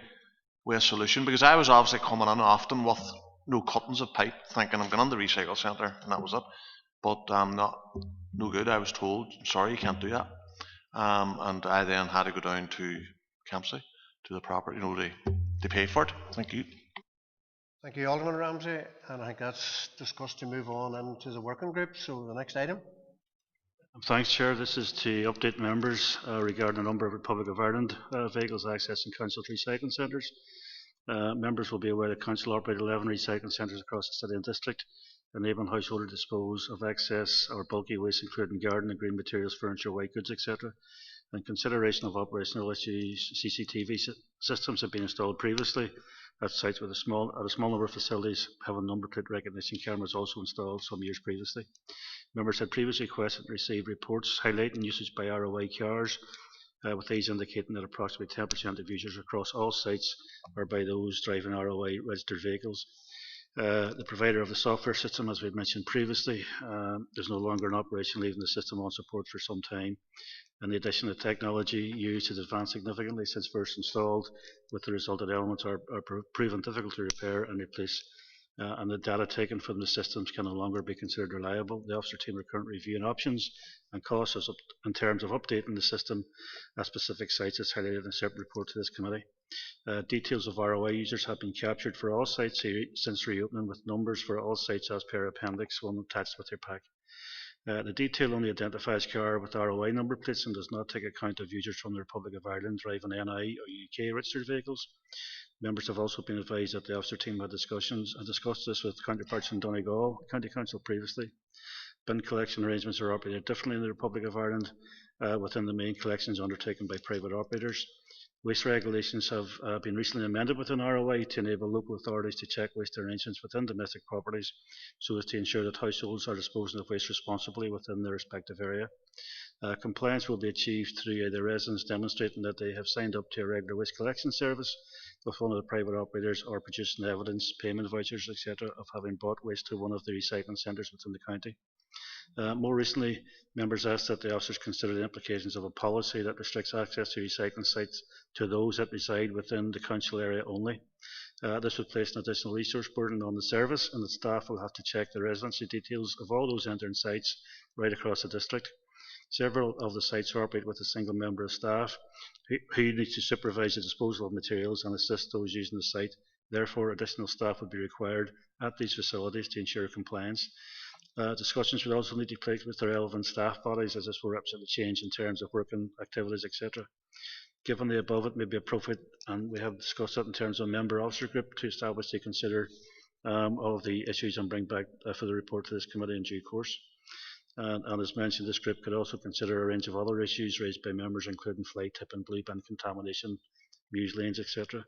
a solution, because I was obviously coming in often with no cuttings of pipe, thinking I'm going on the recycle centre, and that was it. But no good. I was told, sorry, you can't do that. And I then had to go down to Campsie, to the property, to pay for it. Thank you. Thank you, Alderman Ramsey. And I think that's discussed to move on into the working group. So the next item. Thanks, Chair. This is to update members regarding a number of Republic of Ireland vehicles accessing council recycling centres. Members will be aware that council operate 11 recycling centres across the city and district, enabling householders to dispose of excess or bulky waste, including garden and green materials, furniture, white goods, etc. In consideration of operational issues, CCTV systems have been installed previously, at sites with a small number of facilities having number plate recognition cameras also installed some years previously. Members had previously requested and received reports highlighting usage by ROI cars, with these indicating that approximately 10% of users across all sites are by those driving ROI registered vehicles. The provider of the software system, as we've mentioned previously, is no longer in operation, leaving the system on support for some time. And the addition of technology used has advanced significantly since first installed, with the result that elements are proven difficult to repair and replace, and the data taken from the systems can no longer be considered reliable. The officer team are currently reviewing options and costs in terms of updating the system at specific sites, as highlighted in a separate report to this committee. Details of ROI users have been captured for all sites since reopening, with numbers for all sites as per Appendix 1 attached with your pack. The detail only identifies car with ROI number plates and does not take account of users from the Republic of Ireland driving NI or UK registered vehicles. Members have also been advised that the officer team had discussed this with counterparts in Donegal County Council previously. Bin collection arrangements are operated differently in the Republic of Ireland within the main collections undertaken by private operators. Waste regulations have been recently amended within ROI to enable local authorities to check waste arrangements within domestic properties so as to ensure that households are disposing of waste responsibly within their respective area. Compliance will be achieved through either residents demonstrating that they have signed up to a regular waste collection service with one of the private operators, or producing evidence, payment vouchers, etc. of having bought waste to one of the recycling centres within the county. More recently, members asked that the officers consider the implications of a policy that restricts access to recycling sites to those that reside within the council area only. This would place an additional resource burden on the service, and the staff will have to check the residency details of all those entering sites right across the district. Several of the sites operate with a single member of staff who needs to supervise the disposal of materials and assist those using the site. Therefore, additional staff would be required at these facilities to ensure compliance. Discussions would also need to take place with the relevant staff bodies, as this will represent a change in terms of working activities, etc. Given the above, it may be appropriate, and we have discussed that in terms of a member officer group, to establish to consider all of the issues and bring back for the report to this committee in due course. And as mentioned, this group could also consider a range of other issues raised by members, including fly tip and blue bin contamination, muse lanes, etc.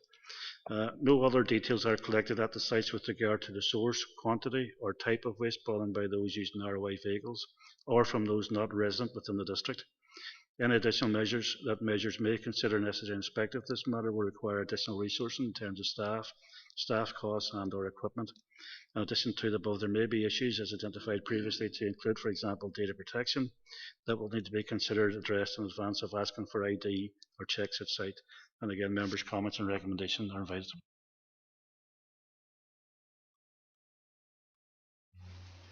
No other details are collected at the sites with regard to the source, quantity, or type of waste brought in by those using ROI vehicles, or from those not resident within the district. Any additional measures may consider necessary in respect of this matter will require additional resources in terms of staff costs and or equipment. In addition to the above, there may be issues as identified previously to include, for example, data protection that will need to be considered addressed in advance of asking for ID or checks at site. And again, members' comments and recommendations are invited.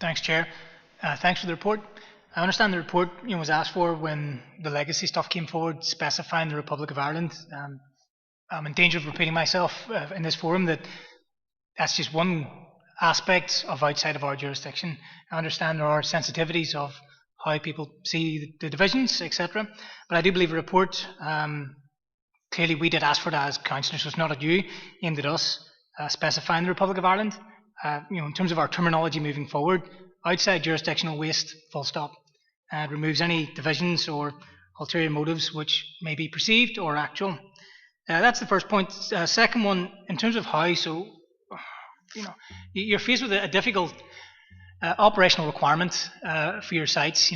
Thanks, Chair. Thanks for the report. I understand the report was asked for when the legacy stuff came forward, specifying the Republic of Ireland. I'm in danger of repeating myself in this forum that that's just one aspect of outside of our jurisdiction. I understand there are sensitivities of how people see the divisions, etc. But I do believe a report, clearly we did ask for that as councillors, so it's not at you, aimed at us, specifying the Republic of Ireland. In terms of our terminology moving forward, outside jurisdictional waste, full stop, removes any divisions or ulterior motives which may be perceived or actual. That's the first point. Second one, in terms of how, so you're faced with a difficult operational requirement for your sites.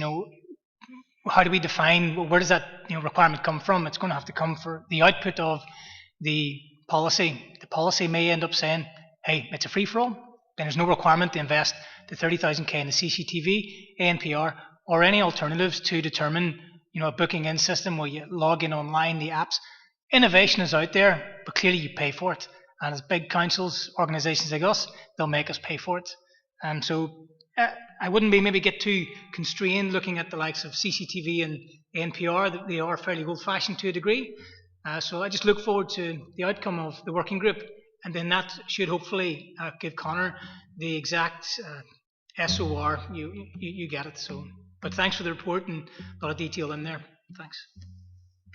How do we define, where does that requirement come from? It's going to have to come for the output of the policy. The policy may end up saying, hey, it's a free-for-all, then there's no requirement to invest the 30,000k in the CCTV, ANPR, or any alternatives to determine a booking in system where you log in online, the apps. Innovation is out there, but clearly you pay for it. And as big councils, organisations like us, they'll make us pay for it. And so I wouldn't maybe get too constrained looking at the likes of CCTV and ANPR. They are fairly old-fashioned to a degree. So I just look forward to the outcome of the working group, and then that should hopefully give Connor the exact SOR. You get it. So, but thanks for the report and a lot of detail in there. Thanks.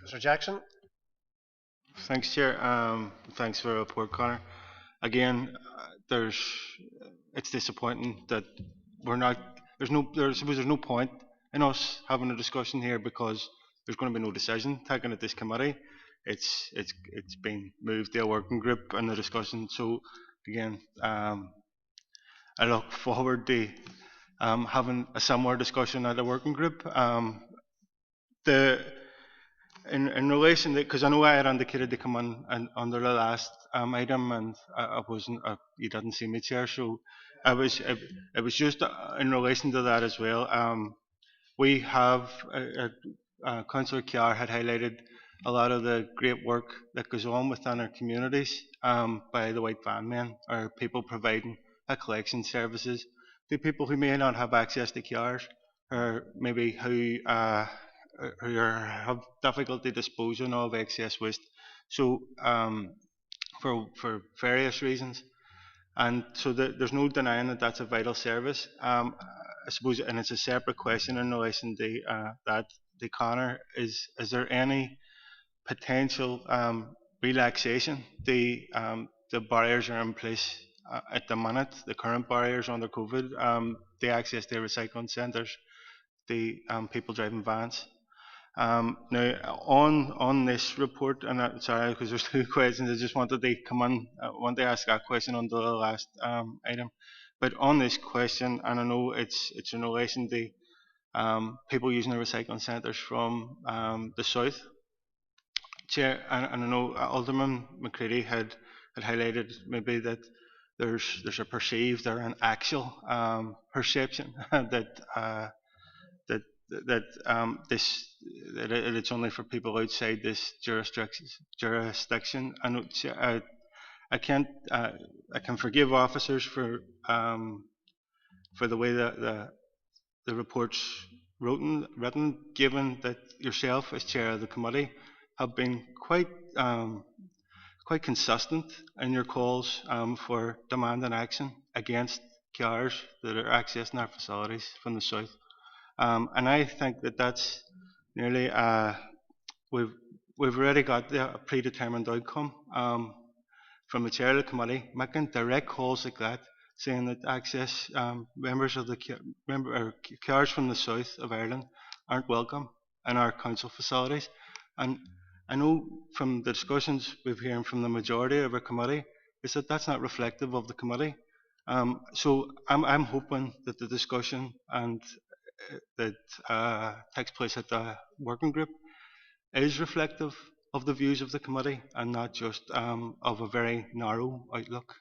Mr. Jackson. Thanks, Chair. Thanks for the report, Connor. Again, it's disappointing that there's no point in us having a discussion here because there's going to be no decision taken at this committee. it's been moved to a working group in the discussion. So again, I look forward to having a similar discussion at a working group. In relation to, because I know I had indicated to come on and under the last item, and I wasn't, you didn't see me, Chair, so it was just in relation to that as well. We have, Councillor Kiar had highlighted a lot of the great work that goes on within our communities by the White Van Men, or people providing collection services to people who may not have access to cars, or maybe who have difficulty disposing of excess waste. So for various reasons, and so there's no denying that that's a vital service. I suppose, and it's a separate question in relation to that. The Connor, is there any potential relaxation? The barriers are in place at the minute. The current barriers under COVID, the access to recycling centres, the people driving vans. Now, on this report, and sorry, because there's two questions, I just wanted to come on, I wanted to ask that question on the last item. But on this question, and I know it's in relation to people using the recycling centres from the south. Chair, and I know Alderman McCready had highlighted maybe that there's a perceived or an actual perception that it's only for people outside this jurisdiction. And I can forgive officers for the way that the report's written, given that yourself as chair of the committee have been quite consistent in your calls for demand and action against cars that are accessing our facilities from the south. And I think that that's nearly we've already got a predetermined outcome from the chair of the committee making direct calls like that, saying that access members of the cars from the south of Ireland aren't welcome in our council facilities. And I know from the discussions we've heard from the majority of our committee is that that's not reflective of the committee. So I'm hoping that the discussion and that takes place at the working group is reflective of the views of the committee and not just of a very narrow outlook.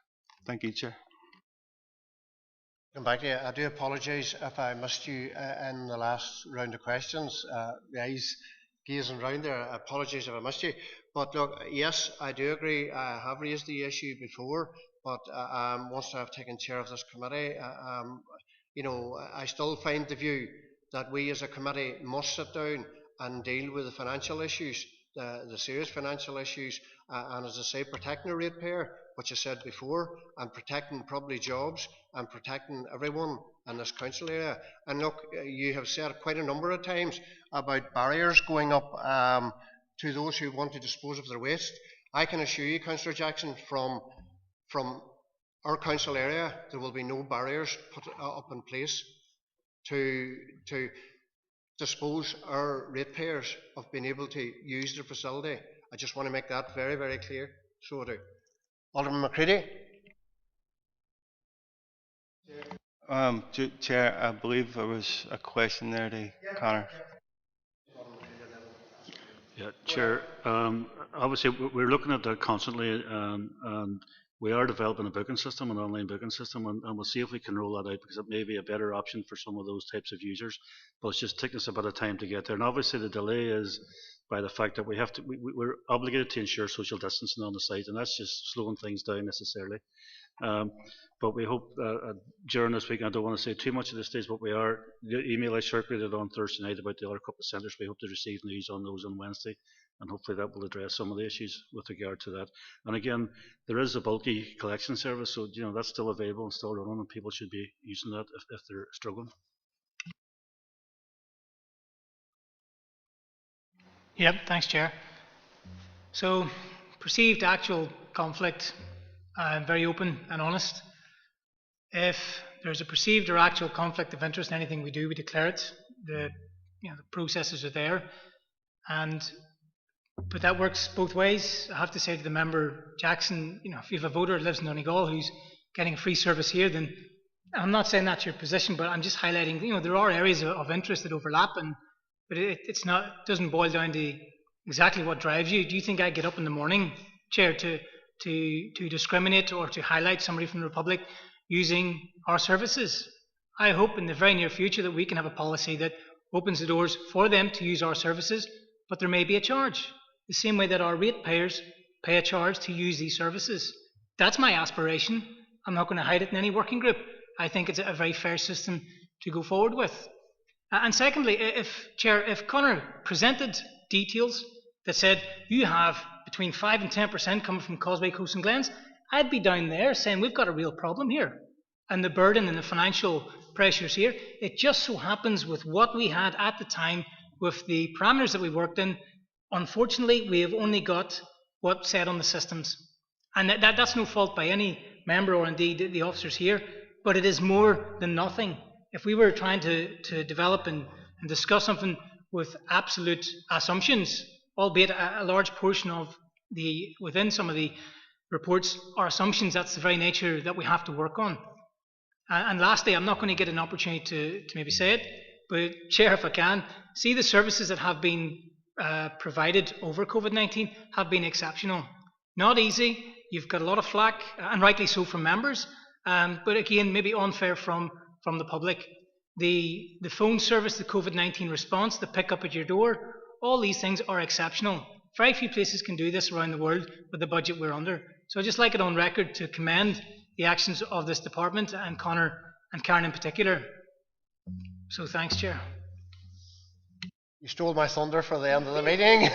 Thank you, Chair. Come back to you. I do apologise if I missed you in the last round of questions. The eyes gazing round there. I apologise if I missed you. But look, yes, I do agree. I have raised the issue before, but once I've taken chair of this committee, I still find the view that we as a committee must sit down and deal with the financial issues, the serious financial issues, and as I say, protecting the ratepayer, which I said before, and protecting probably jobs and protecting everyone in this council area. And look, you have said quite a number of times about barriers going up to those who want to dispose of their waste. I can assure you, Councillor Jackson, from our council area, there will be no barriers put up in place to dispose our ratepayers of being able to use their facility. I just want to make that very, very clear. So I do. Alderman McCready. Chair, I believe there was a question there to Connor. Yeah, Chair. Obviously, we're looking at that constantly, and we are developing a booking system, an online booking system, and we'll see if we can roll that out because it may be a better option for some of those types of users. But it's just taking us a bit of time to get there. And obviously, the delay is by the fact that we're obligated to ensure social distancing on the site, and that's just slowing things down necessarily. But we hope during this week, I don't want to say too much at this stage, but the email I circulated on Thursday night about the other couple of centres, we hope to receive news on those on Wednesday, and hopefully that will address some of the issues with regard to that. And again, there is a bulky collection service, so that's still available and still running, and people should be using that if they're struggling. Yep, thanks, Chair. So, perceived actual conflict, I'm very open and honest. If there's a perceived or actual conflict of interest in anything we do, we declare it. The processes are there, and But that works both ways. I have to say to the member Jackson, if you have a voter who lives in Donegal who's getting a free service here, then I'm not saying that's your position, but I'm just highlighting, there are areas of interest that overlap, but it's not, doesn't boil down to exactly what drives you. Do you think I get up in the morning, Chair, to discriminate or to highlight somebody from the Republic using our services? I hope in the very near future that we can have a policy that opens the doors for them to use our services, but there may be a charge, the same way that our ratepayers pay a charge to use these services. That's my aspiration. I'm not going to hide it in any working group. I think it's a very fair system to go forward with. And secondly, if Conor presented details that said you have between 5 and 10% coming from Causeway Coast and Glens, I'd be down there saying we've got a real problem here. And the burden and the financial pressures here, it just so happens with what we had at the time, with the parameters that we worked in, unfortunately we have only got what's said on the systems. And that's no fault by any member or indeed the officers here, but it is more than nothing. If we were trying to develop and discuss something with absolute assumptions, albeit a large portion of within some of the reports are assumptions, that's the very nature that we have to work on. And lastly, I'm not going to get an opportunity to maybe say it, but Chair, if I can, see the services that have been provided over COVID-19 have been exceptional. Not easy. You've got a lot of flack, and rightly so, from members, but again, maybe unfair from the public. The phone service, the COVID-19 response, the pick up at your door, all these things are exceptional. Very few places can do this around the world with the budget we're under. So I'd just like it on record to commend the actions of this department and Conor and Karen in particular. So thanks, Chair. You stole my thunder for the end of the meeting.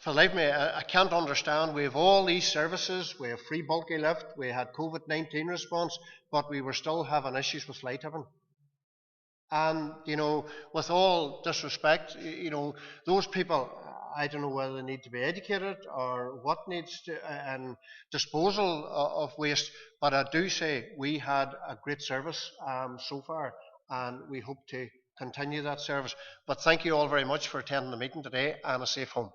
For life, I can't understand. We have all these services. We have free bulky lift. We had COVID-19 response, but we were still having issues with flight haven. And, with all disrespect, those people, I don't know whether they need to be educated or what needs to, and disposal of waste. But I do say we had a great service so far, and we hope to continue that service. But thank you all very much for attending the meeting today, and a safe home.